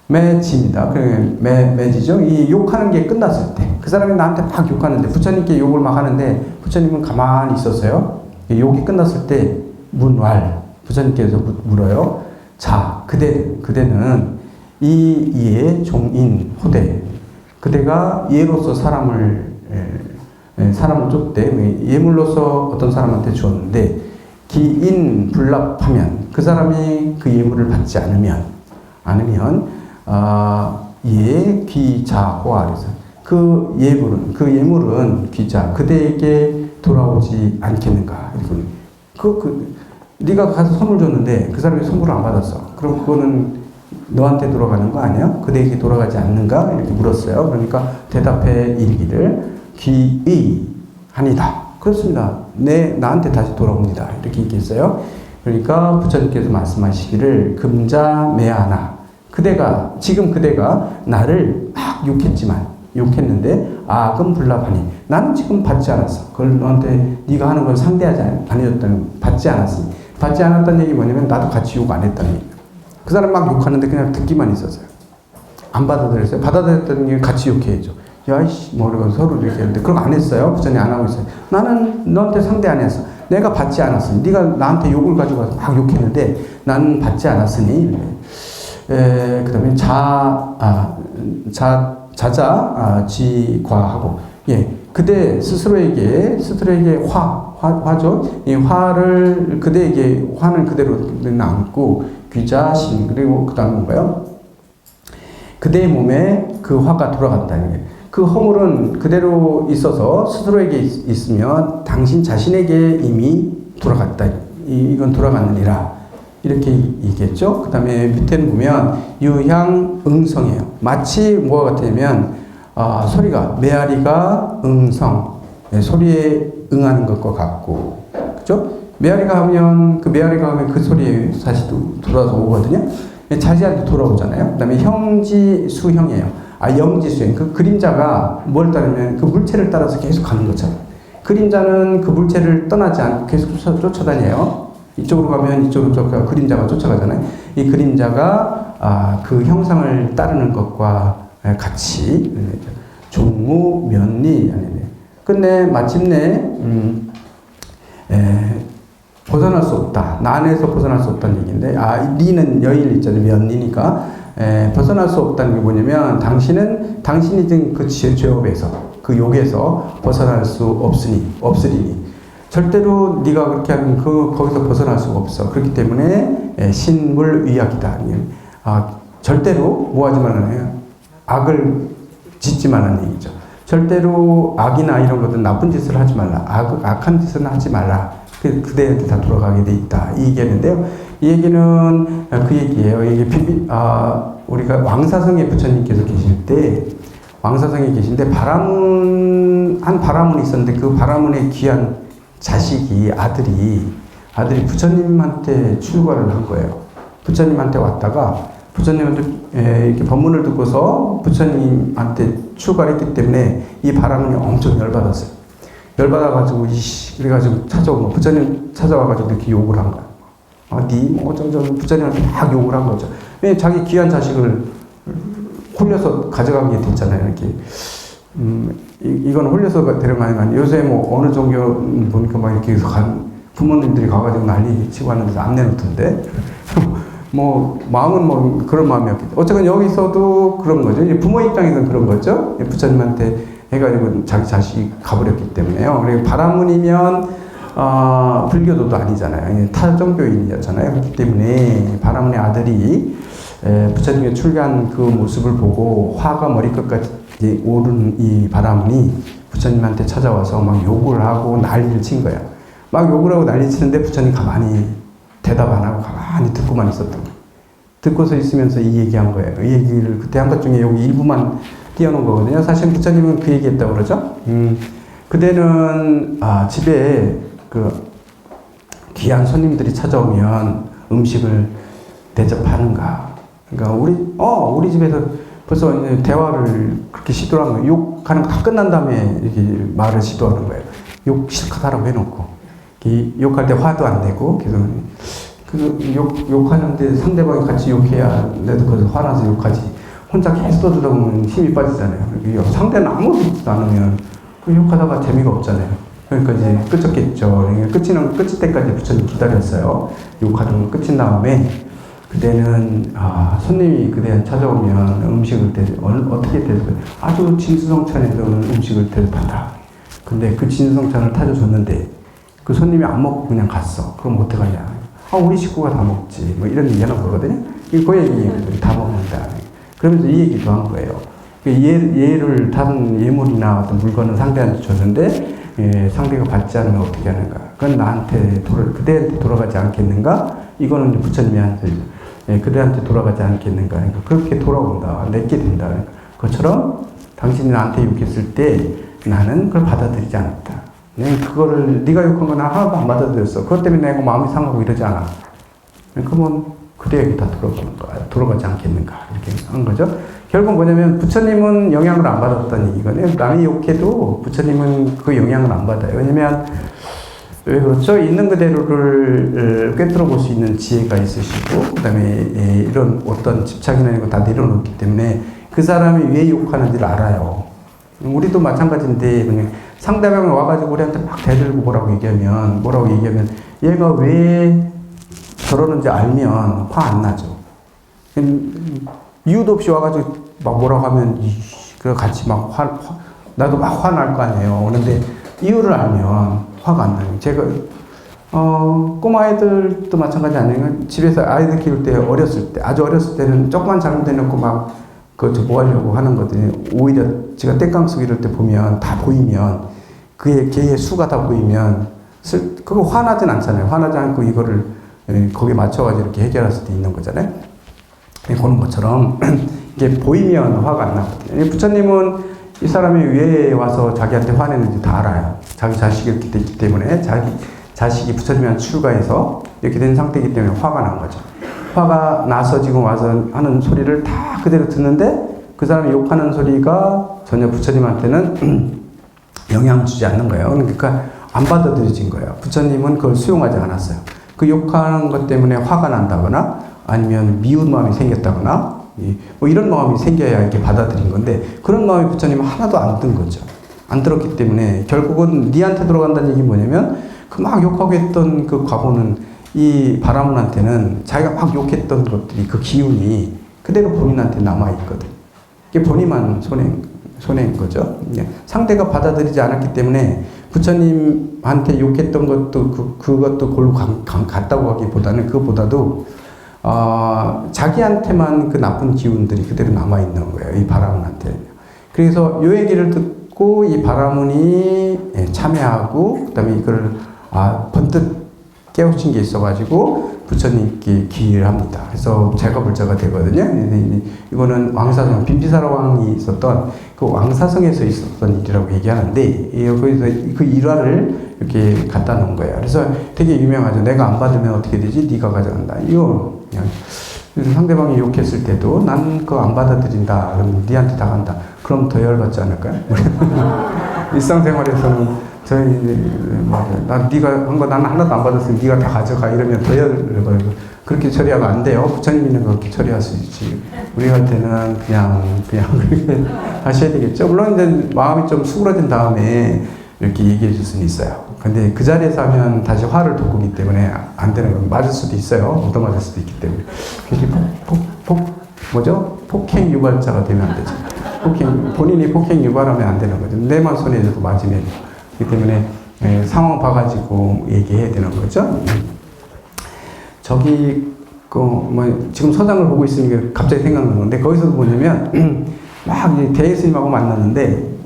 매지입니다. 매지죠. 이 욕하는 게 끝났을 때 그 사람이 나한테 막 욕하는데 부처님께 욕을 막 하는데 부처님은 가만히 있었어요. 욕이 끝났을 때 문왈 부처님께서 물어요. 자 그대는 이의 종인 호대 그대가 예로서 사람을 쫓되 예물로서 어떤 사람한테 주었는데 기인 불납하면 그 사람이 그 예물을 받지 않으면 예 귀자호아 그래서 그 예물은 귀자 그대에게 돌아오지 않겠는가 네가 가서 선물 줬는데 그 사람이 선물을 안 받았어. 그럼 그거는 너한테 돌아가는 거 아니야? 그대에게 돌아가지 않는가? 이렇게 물었어요. 그러니까 대답해 이르기를 귀의하니다. 그렇습니다. 나한테 다시 돌아옵니다. 이렇게 얘기했어요. 그러니까 부처님께서 말씀하시기를 금자매하나 지금 그대가 나를 막 욕했는데 악은 불납하니 나는 지금 받지 않았어. 그걸 너한테 네가 하는 걸 상대하지 아니었다는 받지 않았으니 받지 않았다는 얘기 뭐냐면 나도 같이 욕 안 했다는 얘기. 그 사람 막 욕하는데 그냥 듣기만 있었어요. 안 받아들였어요. 받아들였다는 게 같이 욕해야죠. 야이씨 뭐라고 서로 이렇게 했는데 그걸 안 했어요. 부처님 안 하고 있어요. 나는 너한테 상대 안 했어. 내가 받지 않았으니 네가 나한테 욕을 가지고 와서 막 욕했는데 나는 받지 않았으니 그 다음에 지과하고 그대 스스로에게 화죠. 이 화는 그대로 남고 귀자신 그리고 그 다음 뭔가요? 그대의 몸에 그 화가 돌아간다는 게 그 허물은 그대로 있어서 스스로에게 있으면 당신 자신에게 이미 돌아갔다. 이건 돌아갔느니라. 이렇게 얘기했죠. 그 다음에 밑에는 보면 유향응성이에요. 마치 뭐가 같으면 소리가 메아리가 응성 소리에 응하는 것과 같고 그죠? 메아리가 하면 그 소리에 다시 돌아서 오거든요. 자세한테 돌아오잖아요. 그 다음에 형지수형이에요. 영지수형. 그 그림자가 뭘 따르면 그 물체를 따라서 계속 가는 것처럼. 그림자는 그 물체를 떠나지 않고 계속 쫓아다녀요. 이쪽으로 가면 이쪽으로 그림자가 쫓아가잖아요. 이 그림자가 그 형상을 따르는 것과 같이 종무면리 끝내 마침내 벗어날 수 없다. 나 안에서 벗어날 수 없다는 얘기인데 리는 여일 있잖아요. 면리니까 벗어날 수 없다는 게 뭐냐면 당신이 든 그 죄업에서 그 욕에서 벗어날 수 없으리니 절대로 네가 그렇게 하면 거기서 벗어날 수가 없어. 그렇기 때문에 신물의학이다. 절대로 뭐 하지 말라는 악을 짓지 말라는 얘기죠. 절대로 악이나 이런 것들 나쁜 짓을 하지 말라. 악한 짓은 하지 말라. 그대한테 다 돌아가게 돼 있다. 이 얘기했는데요. 이 얘기는 그 얘기예요. 이게 우리가 왕사성의 부처님께서 왕사성에 계신데 한 바라문이 있었는데 그 바라문의 귀한 아들이 아들이 부처님한테 출가를 한 거예요. 부처님한테 왔다가 부처님한테 이렇게 법문을 듣고서 부처님한테 출가를 했기 때문에 이 바람문이 엄청 열받았어요. 열받아가지고 그래가지고 부처님 찾아와가지고 이렇게 욕을 한 거야. 부처님한테 막 욕을 한 거죠. 왜 자기 귀한 자식을 홀려서 가져가게 됐잖아요. 이렇게 이건 홀려서 데려가는 거 아니에요. 요새 뭐 어느 종교 보니까 막 이렇게 해서 부모님들이 가가지고 난리 치고 하는데 안 내놓던데. 뭐 마음은 뭐 그런 마음이었겠죠. 어쨌든 여기서도 그런 거죠. 이제 부모 입장에서는 그런 거죠. 부처님한테 해가지고 자기 자식이 가버렸기 때문에요. 그리고 바람문이면 불교도도 아니잖아요. 타종교인이었잖아요. 그렇기 때문에 바람문의 아들이 부처님의 출가한 그 모습을 보고 화가 머리끝까지 오른 이 바람문이 부처님한테 찾아와서 막 욕을 하고 난리를 친 거야. 막 욕을 하고 난리 치는데 부처님 가만히 대답 안 하고 가만히 듣고만 있었던 거예요. 듣고서 있으면서 이 얘기한 거예요. 이 얘기를 그때 한 것 중에 여기 일부만 띄워놓은 거거든요. 사실 부처님은 그 얘기했다고 그러죠. 그대는 집에 그 귀한 손님들이 찾아오면 음식을 대접하는가. 그러니까 우리 집에서 벌써 이제 대화를 그렇게 시도를 하면 욕하는 거 다 끝난 다음에 이렇게 말을 시도하는 거예요. 욕 실컷 하라고 해놓고. 욕할 때 화도 안 내고 계속 욕하는데 상대방이 같이 욕해야 내도 거기서 화나서 욕하지. 혼자 계속 떠들다 보면 힘이 빠지잖아요. 상대는 아무것도 안 하면 그 욕하다가 재미가 없잖아요. 그러니까 이제 끝쳤겠죠. 끝일 때까지 부처님 기다렸어요. 욕하는 거 끝인 다음에 그때는 손님이 그대한테 찾아오면 음식을 어떻게 대접해요? 아주 진수성찬에서 음식을 대접한다. 근데 그 진수성찬을 타줘줬는데 그 손님이 안 먹고 그냥 갔어. 그럼 어떡하냐. 우리 식구가 다 먹지. 뭐 이런 얘기 하는 거거든요. 그 얘기 다 먹는다. 그러면서 이 얘기도 한 거예요. 얘를 다른 예물이나 어떤 물건을 상대한테 줬는데 상대가 받지 않으면 어떻게 하는가. 그건 그대한테 돌아가지 않겠는가. 이거는 이제 부처님한테 그대한테 돌아가지 않겠는가. 그러니까 그렇게 돌아온다. 내게 된다. 그것처럼 당신이 나한테 욕했을 때 나는 그걸 받아들이지 않았다. 그거를 네가 욕한 건 하나도 안 받아들였어. 그것 때문에 내가 마음이 상하고 이러지 않아. 그러면 그대에게 다 돌아가지 않겠는가 이렇게 한 거죠. 결국 뭐냐면 부처님은 영향을 안 받았다는 얘기거든요. 남이 욕해도 부처님은 그 영향을 안 받아요. 왜냐면 왜 그렇죠? 있는 그대로를 꿰뚫어 볼 수 있는 지혜가 있으시고 그다음에 이런 어떤 집착이나 이런 거 다 내려놓기 때문에 그 사람이 왜 욕하는지를 알아요. 우리도 마찬가지인데 상대방이 와가지고 우리한테 막 대들고 뭐라고 얘기하면 얘가 왜 저러는지 알면 화 안 나죠. 이유도 없이 와가지고 막 뭐라고 하면 같이 막 나도 막 화날 거 아니에요. 그런데 이유를 알면 화가 안 나요. 제가 꼬마 애들도 마찬가지 아니에요. 집에서 아이들 키울 때 아주 어렸을 때는 조금만 잘못해놓고 막 뭐 하려고 하는 거거든요. 오히려 제가 땡깡 이럴 때 보면 다 보이면 걔의 수가 다 보이면 그거 화나진 않잖아요. 화나지 않고 이거를 거기에 맞춰가지고 이렇게 해결할 수도 있는 거잖아요. 그런 것처럼 이게 보이면 화가 안 나거든요. 부처님은 이 사람이 왜 와서 자기한테 화내는지 다 알아요. 자기 자식이 이렇게 됐기 때문에 자기 자식이 부처님한테 출가해서 이렇게 된 상태이기 때문에 화가 난 거죠. 화가 나서 지금 와서 하는 소리를 다 그대로 듣는데 그 사람이 욕하는 소리가 전혀 부처님한테는 영향 주지 않는 거예요. 그러니까 안 받아들여진 거예요. 부처님은 그걸 수용하지 않았어요. 그 욕하는 것 때문에 화가 난다거나 아니면 미운 마음이 생겼다거나 뭐 이런 마음이 생겨야 이렇게 받아들인 건데 그런 마음이 부처님은 하나도 안 든 거죠. 안 들었기 때문에 결국은 니한테 돌아간다는 얘기 뭐냐면 그 막 욕하고 했던 그 과거는 이 바라문한테는 자기가 막 욕했던 것들이 그 기운이 그대로 본인한테 남아있거든. 이게 본인만 손해인 거죠. 상대가 받아들이지 않았기 때문에 부처님한테 욕했던 것도 그것도 골로 갔다고 하기보다는 그것보다도 자기한테만 그 나쁜 기운들이 그대로 남아있는 거예요. 이 바라문한테. 그래서 이 얘기를 듣고 이 바라문이 참여하고 그다음에 이걸 번뜩 깨우친 게 있어가지고 부처님께 기의를 합니다. 그래서 제가 불자가 되거든요. 이거는 왕사성, 빈비사라 왕이 있었던 그 왕사성에서 있었던 일이라고 얘기하는데, 여기서 그 일화를 이렇게 갖다 놓은 거예요. 그래서 되게 유명하죠. 내가 안 받으면 어떻게 되지? 네가 가져간다. 이거 그냥 상대방이 욕했을 때도 난 그거 안 받아들인다. 그러면 니한테 다 간다. 그럼 더 열받지 않을까요? 일상생활에서는 나 네가 한 거 나는 하나도 안 받았으니 네가 다 가져가 이러면 더 열받고 그렇게 처리하면 안 돼요. 부처님이는 그렇게 처리할 수 있지. 우리 할 때는 그냥 그렇게 하셔야 되겠죠. 물론 이제 마음이 좀 수그러진 다음에 이렇게 얘기해 줄 수는 있어요. 근데 그 자리에서 하면 다시 화를 돋구기 때문에 안 되는 거 맞을 수도 있어요. 얻어맞을 수도 있기 때문에. 폭행 유발자가 되면 안 되죠. 본인이 폭행 유발하면 안 되는 거죠. 내만 손해져도 맞으면. 그렇기 때문에 상황 봐가지고 얘기해야 되는 거죠. 저기 지금 서장을 보고 있으니까 갑자기 생각나는 건데 거기서 뭐냐면 막 대예스님하고 만났는데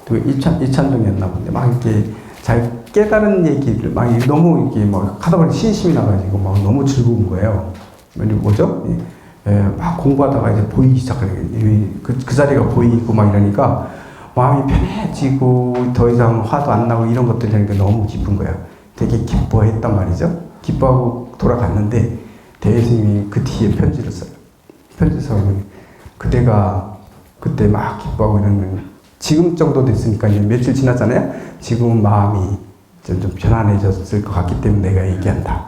이찬종이었나 본데 막 이렇게 잘 깨달은 얘기를 막 너무 이렇게 막 하다 보니 신심이 나가지고 막 너무 즐거운 거예요. 뭐죠? 막 공부하다가 이제 보이기 시작하는 그 자리가 보이고 막 이러니까 마음이 편해지고 더 이상 화도 안 나고 이런 것들이 하니까 너무 기쁜 거야. 되게 기뻐했단 말이죠. 기뻐하고 돌아갔는데 대예스님이 그 뒤에 편지를 써요. 편지 써면 그대가 그때 막 기뻐하고 이러면 지금 정도 됐으니까 이제 며칠 지났잖아요. 지금 마음이 좀 편안해졌을 것 같기 때문에 내가 얘기한다.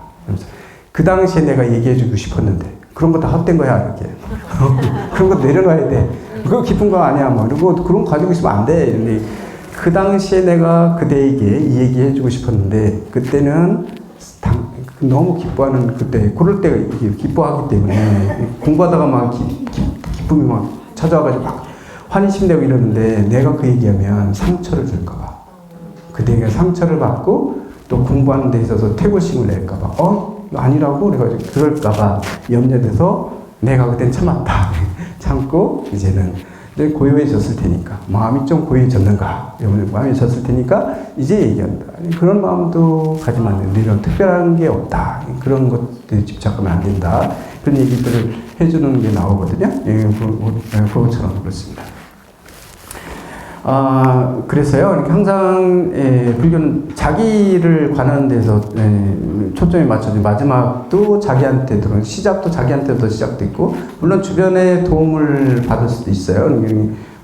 그 당시에 내가 얘기해주고 싶었는데 그런 거 다 헛된 거야 이렇게. 그런 거 내려놔야 돼. 그거 기쁜 거 아니야 뭐. 그리고 그런 거 가지고 있으면 안 돼. 근데 그 당시에 내가 그대에게 이 얘기 해주고 싶었는데 그때는 너무 기뻐하는 그때 그럴 때가 기뻐하기 때문에 공부하다가 막 기쁨이 막 찾아와가지고 막 환희심 내고 이러는데 내가 그 얘기하면 상처를 줄까 봐. 그대가 상처를 받고 또 공부하는 데 있어서 퇴고심을 낼까 봐. 아니라고 그래가지고 그럴까 봐 염려돼서 내가 그땐 참았다. 참고 이제는 고요해졌을 테니까 마음이 좀 고요해졌는가 마음이 졌을 테니까 이제 얘기한다. 그런 마음도 가지면 안 된다. 이런 특별한 게 없다. 그런 것들에 집착하면 안 된다. 그런 얘기들을 해주는 게 나오거든요. 그것처럼 그렇습니다. 그래서요, 이렇게 항상, 불교는 자기를 관하는 데서, 초점이 맞춰져. 마지막도 자기한테 들어오는, 시작도 자기한테도 시작됐고, 물론 주변에 도움을 받을 수도 있어요.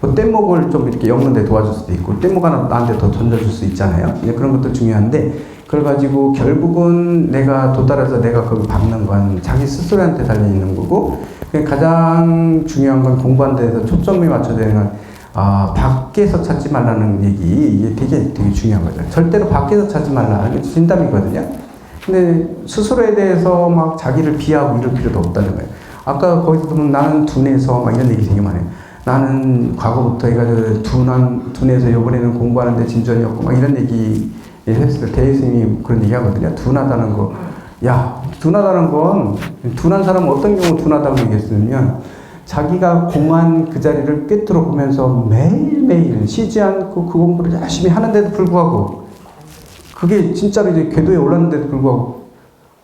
뭐 뗏목을 좀 이렇게 엮는 데 도와줄 수도 있고, 뗏목 하나 나한테 더 던져줄 수 있잖아요. 그런 것도 중요한데, 그걸 가지고 결국은 내가 도달해서 내가 그걸 받는 건 자기 스스로한테 달려있는 거고, 가장 중요한 건 공부하는 데서 초점이 맞춰져 있는 건 밖에서 찾지 말라는 얘기, 이게 되게 중요한 거죠. 절대로 밖에서 찾지 말라. 이게 진담이거든요. 근데 스스로에 대해서 막 자기를 비하하고 이럴 필요도 없다는 거예요. 아까 거기서 보면 나는 둔해서 막 이런 얘기 되게 많아요. 나는 과거부터 해가지고 둔해서 이번에는 공부하는데 진전이 없고 막 이런 얘기 했을 때 대스님이 그런 얘기 하거든요. 둔하다는 거. 야, 둔하다는 건, 둔한 사람은 어떤 경우 둔하다고 얘기했으면 자기가 공한 그 자리를 꿰뚫어 보면서 매일매일 쉬지 않고 그 공부를 열심히 하는데도 불구하고 그게 진짜로 이제 궤도에 올랐는데도 불구하고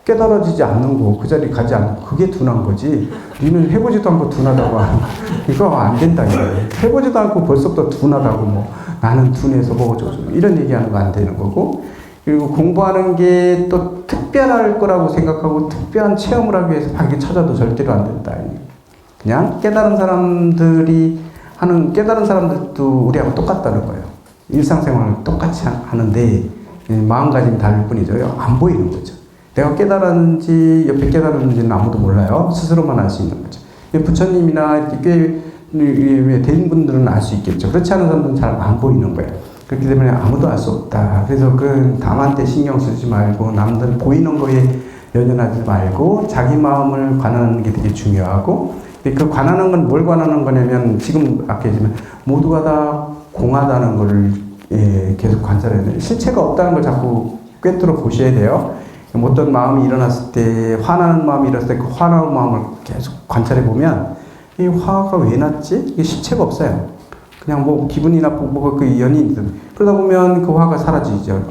깨달아지지 않는 거, 그 자리에 가지 않는 거, 그게 둔한 거지. 니는 해보지도 않고 둔하다고 하는 거. 이거 안 된다, 이거. 해보지도 않고 벌써부터 둔하다고 뭐 나는 둔해서 뭐고 저거 이런 얘기하는 거 안 되는 거고. 그리고 공부하는 게 또 특별할 거라고 생각하고 특별한 체험을 하기 위해서 밖에 찾아도 절대로 안 된다. 그냥 깨달은 사람들도 우리하고 똑같다는 거예요. 일상생활을 똑같이 하는데 마음가짐이 다를 뿐이죠. 안 보이는 거죠. 내가 깨달았는지 옆에 깨달았는지는 아무도 몰라요. 스스로만 알 수 있는 거죠. 부처님이나 이렇게 꽤 된 분들은 알 수 있겠죠. 그렇지 않은 사람들은 잘 안 보이는 거예요. 그렇기 때문에 아무도 알 수 없다. 그래서 그 남한테 신경 쓰지 말고 남들 보이는 거에 연연하지 말고 자기 마음을 관하는 게 되게 중요하고 그 관하는 건 뭘 관하는 거냐면 지금 아까 얘기했지만 모두가 다 공하다는 걸 계속 관찰해야 돼요. 실체가 없다는 걸 자꾸 꿰뚫어 보셔야 돼요. 어떤 마음이 일어났을 때 화나는 마음이 일어났을 때 그 화나는 마음을 계속 관찰해 보면 이 화가 왜 났지? 이게 실체가 없어요. 그냥 뭐 기분이 나쁘고 그 연이 그러다 보면 그 화가 사라지죠.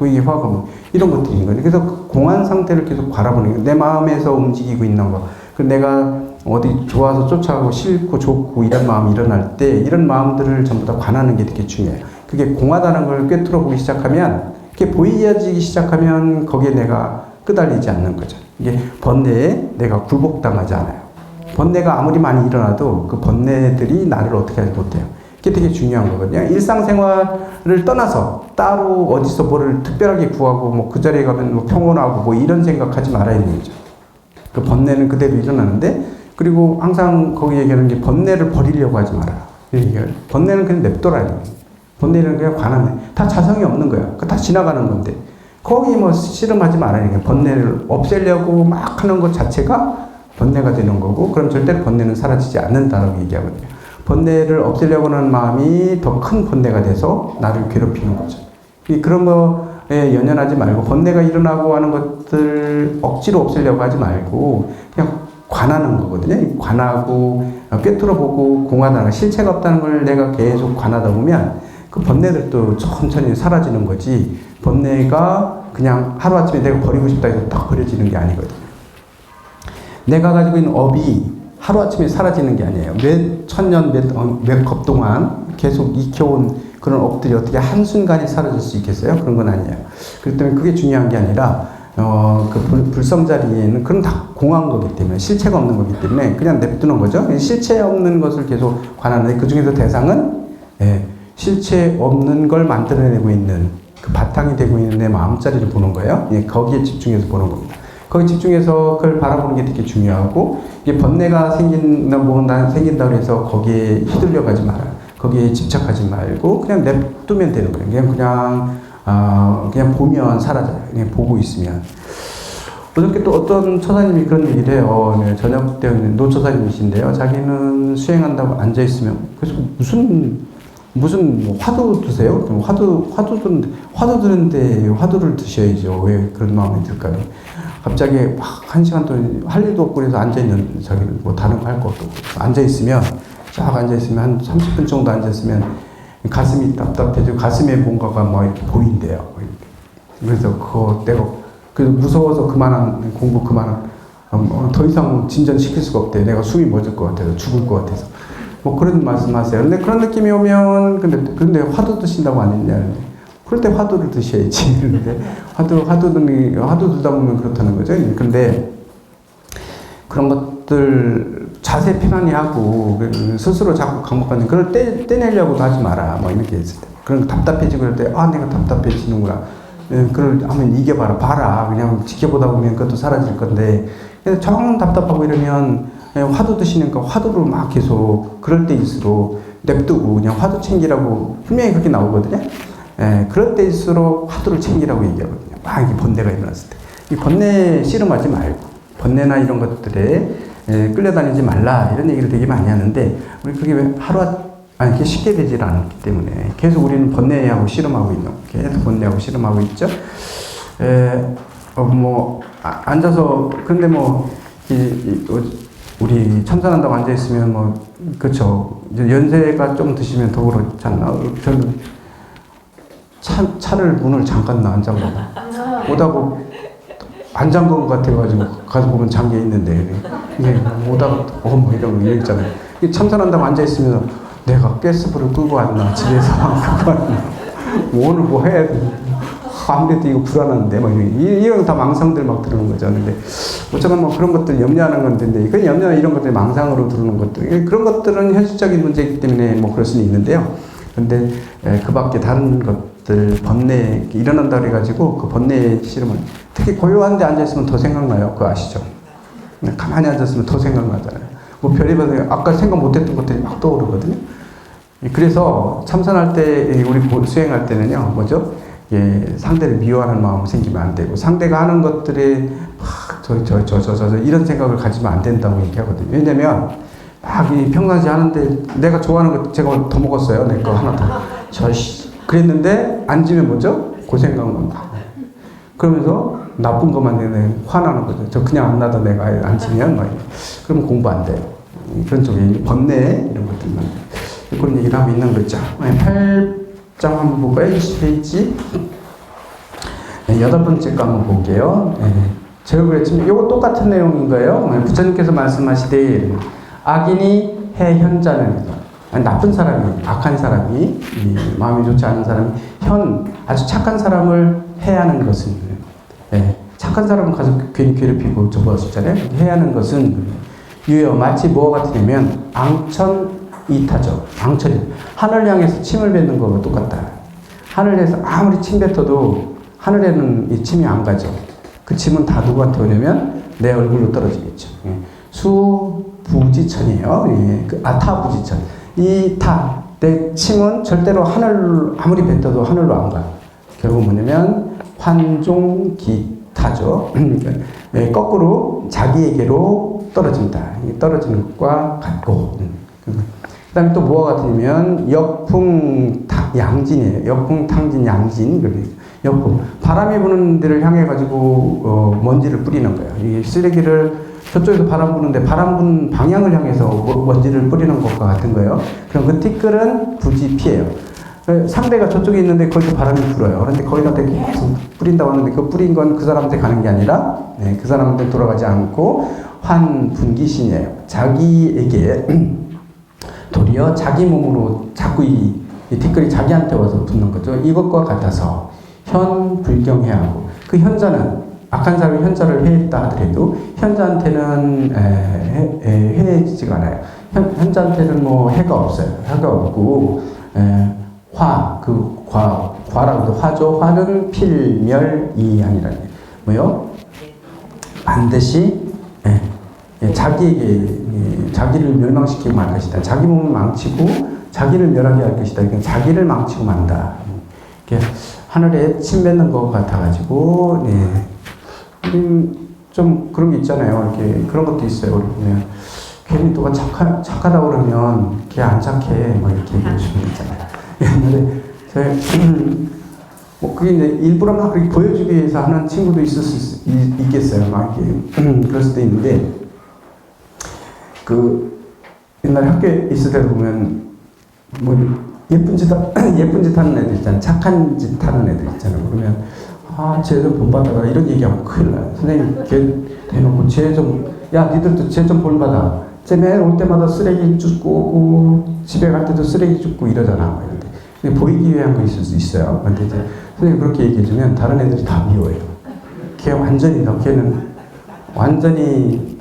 이게 화가 이런 것들인 거예요. 그래서 그 공안 상태를 계속 바라보는 거예요. 내 마음에서 움직이고 있는 거. 그 내가 어디 좋아서 쫓아가고 싫고 좋고 이런 마음이 일어날 때 이런 마음들을 전부 다 관하는 게 되게 중요해요. 그게 공하다는 걸 꿰뚫어 보기 시작하면 그게 보이어지기 시작하면 거기에 내가 끄달리지 않는 거죠. 이게 번뇌에 내가 굴복당하지 않아요. 번뇌가 아무리 많이 일어나도 그 번뇌들이 나를 어떻게 하지 못해요. 그게 되게 중요한 거거든요. 일상생활을 떠나서 따로 어디서 뭐를 특별하게 구하고 뭐 그 자리에 가면 뭐 평온하고 뭐 이런 생각하지 말아야 되는 거죠. 그 번뇌는 그대로 일어나는데 그리고 항상 거기 얘기하는 게 번뇌를 버리려고 하지 마라. 번뇌는 그냥 냅둬라. 번뇌는 그냥 관하네. 다 자성이 없는 거야. 다 지나가는 건데. 거기 뭐 씨름하지 말아야 돼. 번뇌를 없애려고 막 하는 것 자체가 번뇌가 되는 거고, 그럼 절대로 번뇌는 사라지지 않는다라고 얘기하거든요. 번뇌를 없애려고 하는 마음이 더 큰 번뇌가 돼서 나를 괴롭히는 거죠. 그런 거에 연연하지 말고, 번뇌가 일어나고 하는 것들 억지로 없애려고 하지 말고, 그냥 관하는 거거든요. 관하고, 꿰뚫어 보고, 공하다는 실체가 없다는 걸 내가 계속 관하다 보면, 그 번뇌들도 천천히 사라지는 거지, 번뇌가 그냥 하루아침에 내가 버리고 싶다 해서 딱 버려지는 게 아니거든요. 내가 가지고 있는 업이 하루아침에 사라지는 게 아니에요. 몇 천년, 몇 컵 동안 계속 익혀온 그런 업들이 어떻게 한순간에 사라질 수 있겠어요? 그런 건 아니에요. 그렇기 때문에 그게 중요한 게 아니라, 그 불성 자리에는 그건 다 공한 거기 때문에, 실체가 없는 거기 때문에 그냥 냅두는 거죠. 실체 없는 것을 계속 관하는데, 그 중에서 대상은, 실체 없는 걸 만들어내고 있는, 그 바탕이 되고 있는 내 마음자리를 보는 거예요. 거기에 집중해서 보는 겁니다. 거기 집중해서 그걸 바라보는 게 되게 중요하고, 이게 번뇌가 생긴다고 해서 거기에 휘둘려 가지 말아요. 거기에 집착하지 말고 그냥 냅두면 되는 거예요. 그냥 보면 사라져요. 그냥 보고 있으면. 어저께 또 어떤 처사님이 그런 얘기를 해요. 저녁 때 노처사님이신데요. 자기는 수행한다고 앉아있으면, 그래서 무슨 뭐 화두 드세요? 화두 드는데 화두를 드셔야죠. 왜 그런 마음이 들까요? 갑자기 막 한 시간 동안 할 일도 없고 그래서 앉아있는, 자기는 뭐 다른 거 할 것도 없고 앉아있으면, 쫙 앉아있으면 한 30분 정도 앉아있으면 가슴이 답답해지고 가슴에 뭔가가 막 이렇게 보인대요. 그래서 내가 그래서 무서워서 공부 더 이상 진전시킬 수가 없대. 내가 숨이 멎을 것 같아서, 죽을 것 같아서. 뭐 그런 말씀하세요. 근데 그런 느낌이 오면, 근데 화두 드신다고 안 했냐. 그럴 때 화두를 드셔야지. 그런데 화두 드다 보면 그렇다는 거죠. 근데 그런 것들 자세 편안히 하고 스스로 자꾸 강박받는 그걸 떼내려고도 하지 마라. 뭐 이렇게 했을 때. 그런 답답해지고 그럴 때, 내가 답답해지는구나. 그걸 한번 이겨봐라. 봐라. 그냥 지켜보다 보면 그것도 사라질 건데. 정 답답하고 이러면 화두 드시니까 화두를 막 계속 그럴 때일수록 냅두고 그냥 화두 챙기라고 분명히 그렇게 나오거든요. 그럴 때일수록 화두를 챙기라고 얘기하거든요. 막 이렇게 번뇌가 일어났을 때. 이 번뇌에 씨름하지 말고, 번뇌나 이런 것들에 끌려다니지 말라, 이런 얘기를 되게 많이 하는데, 우리 그게 왜 그게 쉽게 되질 않기 때문에 계속 우리는 번뇌하고 씨름하고 있는, 계속 번뇌하고 씨름하고 있죠. 앉아서, 근데 우리 참선한다고 앉아있으면 그쵸. 연세가 좀 드시면 더 그렇지 않나? 저는 차를 문을 잠갔나 안 잠갔나 오다고 안 잠근 것 같아가지고 가서 보면 잠겨 있는데, 이게 오다가 이런 거 있잖아요. 참선한다고 앉아 있으면 내가 가스불을 끄고 왔나, 집에서 끄고 왔나, 오늘 뭐 해야 돼, 아무래도 이거 불안한데 이런 다 망상들 막 들어오는 거죠. 근데 어쩌면 그런 것들 염려하는 건데, 그 염려나 이런 것들이 망상으로 들어오는 것들, 그런 것들은 현실적인 문제이기 때문에 그럴 수는 있는데요. 근데 그 밖에 다른 것들, 번뇌 일어난다 그래가지고 그 번뇌의 씨름은, 특히 고요한 데 앉아있으면 더 생각나요. 그거 아시죠? 가만히 앉았으면 더 생각나잖아요. 뭐 별의별 아까 생각 못했던 것들이 막 떠오르거든요. 그래서 참선할 때, 우리 수행할 때는요, 상대를 미워하는 마음이 생기면 안 되고, 상대가 하는 것들에 이런 생각을 가지면 안 된다고 얘기하거든요. 왜냐면 평상시 하는데 내가 좋아하는 거 제가 더 먹었어요. 내 거 하나 더. 그랬는데 앉으면 그 생각만 나. 그러면서 나쁜 것만 내내 화나는 거죠. 저 그냥 안 놔도 내가 앉으면 그러면 공부 안 돼요. 그런 쪽에 번뇌 이런 것들만 그런 얘기를 하고 있는 거죠. 8장 한번 볼까요? 20페이지. 네, 8번째 거 한번 볼게요. 네. 제가 그랬지만 이거 똑같은 내용인 거예요. 부처님께서 말씀하시되 악인이 해 현자는 나쁜 사람이, 악한 사람이, 마음이 좋지 않은 사람이 아주 착한 사람을 해하는 것은, 네, 착한 사람은 가서 괜히 괴롭히고 저거 싶잖아요. 해하는 것은 유여 마치 뭐가 같으냐면 앙천이타죠. 앙천이 하늘 향해서 침을 뱉는 거와 똑같다. 하늘에서 아무리 침 뱉어도 하늘에는 이 침이 안 가죠. 그 침은 다 누구한테 오냐면 내 얼굴로 떨어지겠죠. 예. 수부지천이에요. 예. 타부지천. 내 침은 절대로 아무리 뱉어도 하늘로 안 가요. 결국 뭐냐면 환종기타죠. 예, 거꾸로 자기에게로 떨어진다. 떨어지는 것과 같고. 그 다음에 또 뭐가 같으면 역풍양진이에요. 역풍탕진 양진. 역풍. 바람이 부는 데를 향해 가지고 먼지를 뿌리는 거예요. 이 쓰레기를 저쪽에서 바람 부는데 바람 부는 방향을 향해서 먼지를 뿌리는 것과 같은 거예요. 그럼 그 티끌은 부지피해요. 상대가 저쪽에 있는데 거기서 바람이 불어요. 그런데 거기다 계속 뿌린다고 하는데 그 뿌린 건 그 사람한테 가는 게 아니라 그 사람한테 돌아가지 않고 환분기신이에요. 자기에게 도리어 자기 몸으로 자꾸 이 티끌이 자기한테 와서 붙는 거죠. 이것과 같아서 현불경해하고 그 현자는 악한 사람이 현자를 해했다 하더라도 현자한테는 해지가 않아요. 현자한테는 뭐 해가 없어요. 해가 없고 과라고 해서 화죠. 화는 필멸이 아니라 뭐요? 반드시 자기를 멸망시키고 말 것이다. 자기 몸을 망치고 자기를 멸하게 할 것이다. 그러니까 자기를 망치고 만다. 하늘에 침 뱉는 것 같아가지고, 좀 그런 게 있잖아요. 이렇게 그런 것도 있어요. 우리 보면 괜히 누가 착하다 그러면 걔 안 착해, 뭐 이렇게 얘기해 주는 거 있잖아요. 옛날에 뭐 그게 이제 일부러 막 그렇게 보여주기 위해서 하는 친구도 있겠어요. 막 이렇게 그럴 수도 있는데 옛날에 학교에 있을 때 보면 뭐 예쁜 짓 하는 애들 있잖아요. 착한 짓 하는 애들 있잖아요. 그러면 쟤 좀 본받아라 이런 얘기하면 큰일 나요. 선생님 걔 대놓고 니들도 쟤 좀 본받아. 쟤 매일 올 때마다 쓰레기 줍고 오고 집에 갈 때도 쓰레기 줍고 이러잖아. 근데 보이기 위한 거 있을 수 있어요. 근데 이제 선생님 그렇게 얘기해주면 다른 애들이 다 미워해요. 걔는 완전히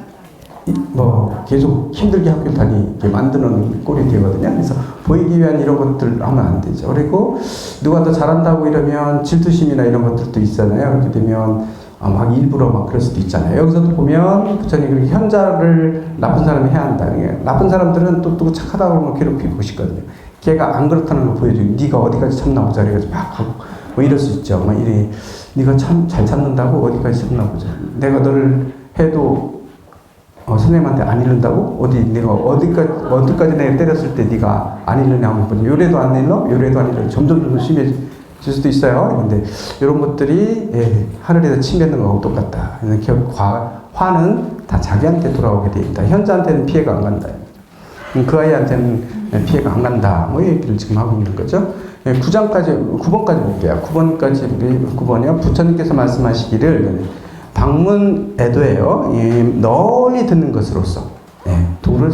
계속 힘들게 학교 다니게 만드는 꼴이 되거든요. 그래서 보이기 위한 이런 것들 하면 안 되죠. 그리고 누가 더 잘한다고 이러면 질투심이나 이런 것들도 있잖아요. 그렇게 되면 막 일부러 막 그럴 수도 있잖아요. 여기서도 보면 부처님이 그렇게 현자를 나쁜 사람이 해야 한다. 나쁜 사람들은 또 착하다고 하면 괴롭히고 싶거든요. 걔가 안 그렇다는 걸 보여주고 네가 어디까지 참나 보자 이래가지고 막 하고 뭐 이럴 수 있죠. 막 네가 참 잘 참는다고 어디까지 참나 보자. 내가 너를 해도 선생님한테 안 이른다고? 내가 어디까지 내가 때렸을 때 네가 안 이르냐고 하면 요래도 안 일러? 요래도 안 일러? 점점 심해질 수도 있어요. 근데 이런 것들이 하늘에서 침 뱉는 거하고 똑같다. 결국 화는 다 자기한테 돌아오게 돼 있다. 현자한테는 피해가 안 간다. 그 아이한테는 피해가 안 간다. 뭐 얘기를 지금 하고 있는 거죠. 9번까지 볼게요. 9번이요. 부처님께서 말씀하시기를 방문애도예요. 널리 듣는 것으로서 도를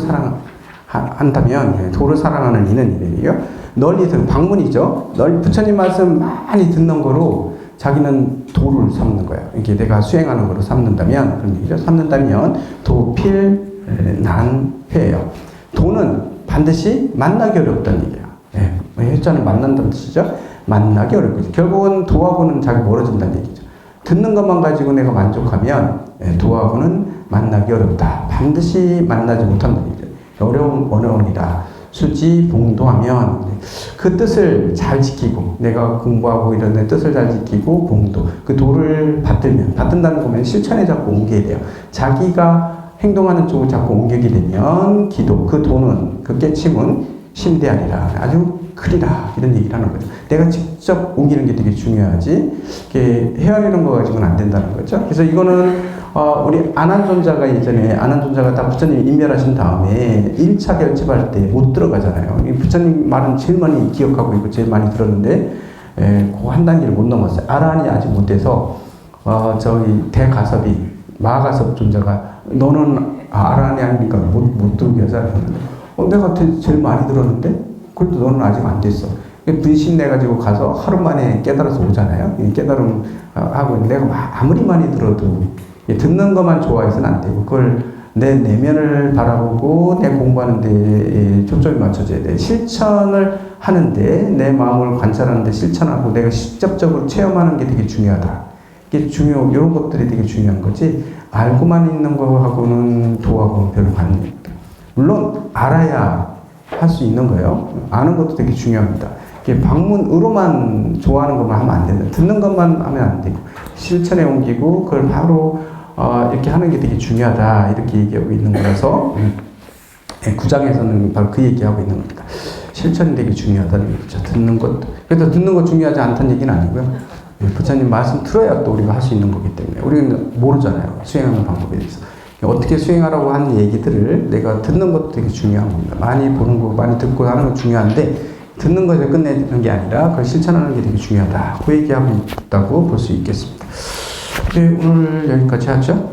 사랑한다면 도를 사랑하는 이는 이래요. 널리 듣는 방문이죠. 부처님 말씀 많이 듣는 거로 자기는 도를 삼는 거예요. 이게 내가 수행하는 거로 삼는다면 그런 얘기죠. 삼는다면 도필난회예요. 도는 반드시 만나기 어렵다는 얘기예요. 회자는 만난다는 뜻이죠. 만나기 어렵고 결국은 도하고는 자기 멀어진다는 얘기죠. 듣는 것만 가지고 내가 만족하면 도하고는 만나기 어렵다. 반드시 만나지 못한다는 얘기죠. 어려움이다. 수지봉도하면 그 뜻을 잘 지키고 내가 공부하고 이런 데 뜻을 잘 지키고 봉도 그 도를 받든다는 거면 실천에 자꾸 옮겨야 돼요. 자기가 행동하는 쪽을 자꾸 옮기게 되면 기도 그 도는 그 깨침은 심대하리라 아주 크리라 이런 얘기를 하는 거죠. 내가 직접 옮기는 게 되게 중요하지 이렇게 헤아리는 거 가지고는 안 된다는 거죠. 그래서 이거는 우리 안한존자가 예전에 안한존자가 다 부처님이 인멸하신 다음에 1차 결집할 때 못 들어가잖아요. 부처님 말은 제일 많이 기억하고 있고 제일 많이 들었는데 그 한 단계를 못 넘었어요. 아란이 아직 못 돼서 저기 대가섭이 마가섭 존재가 너는 아란이 아니니까 못 들게 하잖아요. 내가 제일 많이 들었는데 그래도 너는 아직 안 됐어. 분신 내가지고 가서 하루 만에 깨달아서 오잖아요. 깨달음 하고 내가 아무리 많이 들어도 듣는 것만 좋아해서는 안 되고 그걸 내 내면을 바라보고 내 공부하는 데 초점이 맞춰져야 돼. 실천을 하는데 내 마음을 관찰하는데 실천하고 내가 직접적으로 체험하는 게 되게 중요하다. 이게 이런 것들이 되게 중요한 거지. 알고만 있는 거하고는 도하고는 별로 관련이 없다. 물론 알아야 할 수 있는 거예요. 아는 것도 되게 중요합니다. 이게 방문으로만 좋아하는 것만 하면 안 된다. 듣는 것만 하면 안 되고 실천에 옮기고 그걸 바로 이렇게 하는 게 되게 중요하다. 이렇게 얘기하고 있는 거라서 9장에서는 바로 그 얘기하고 있는 겁니다. 실천이 되게 중요하다는 얘기죠. 듣는 것. 그래서 듣는 것 중요하지 않다는 얘기는 아니고요. 부처님 말씀 들어야 또 우리가 할 수 있는 거기 때문에 우리는 모르잖아요. 수행하는 방법에 대해서. 어떻게 수행하라고 하는 얘기들을 내가 듣는 것도 되게 중요한 겁니다. 많이 보는 거, 많이 듣고 하는 건 중요한데 듣는 것에 끝내는 게 아니라 그걸 실천하는 게 되게 중요하다. 그 얘기하고 있다고 볼 수 있겠습니다. 네, 오늘 여기까지 하죠.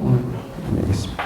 알겠습니다.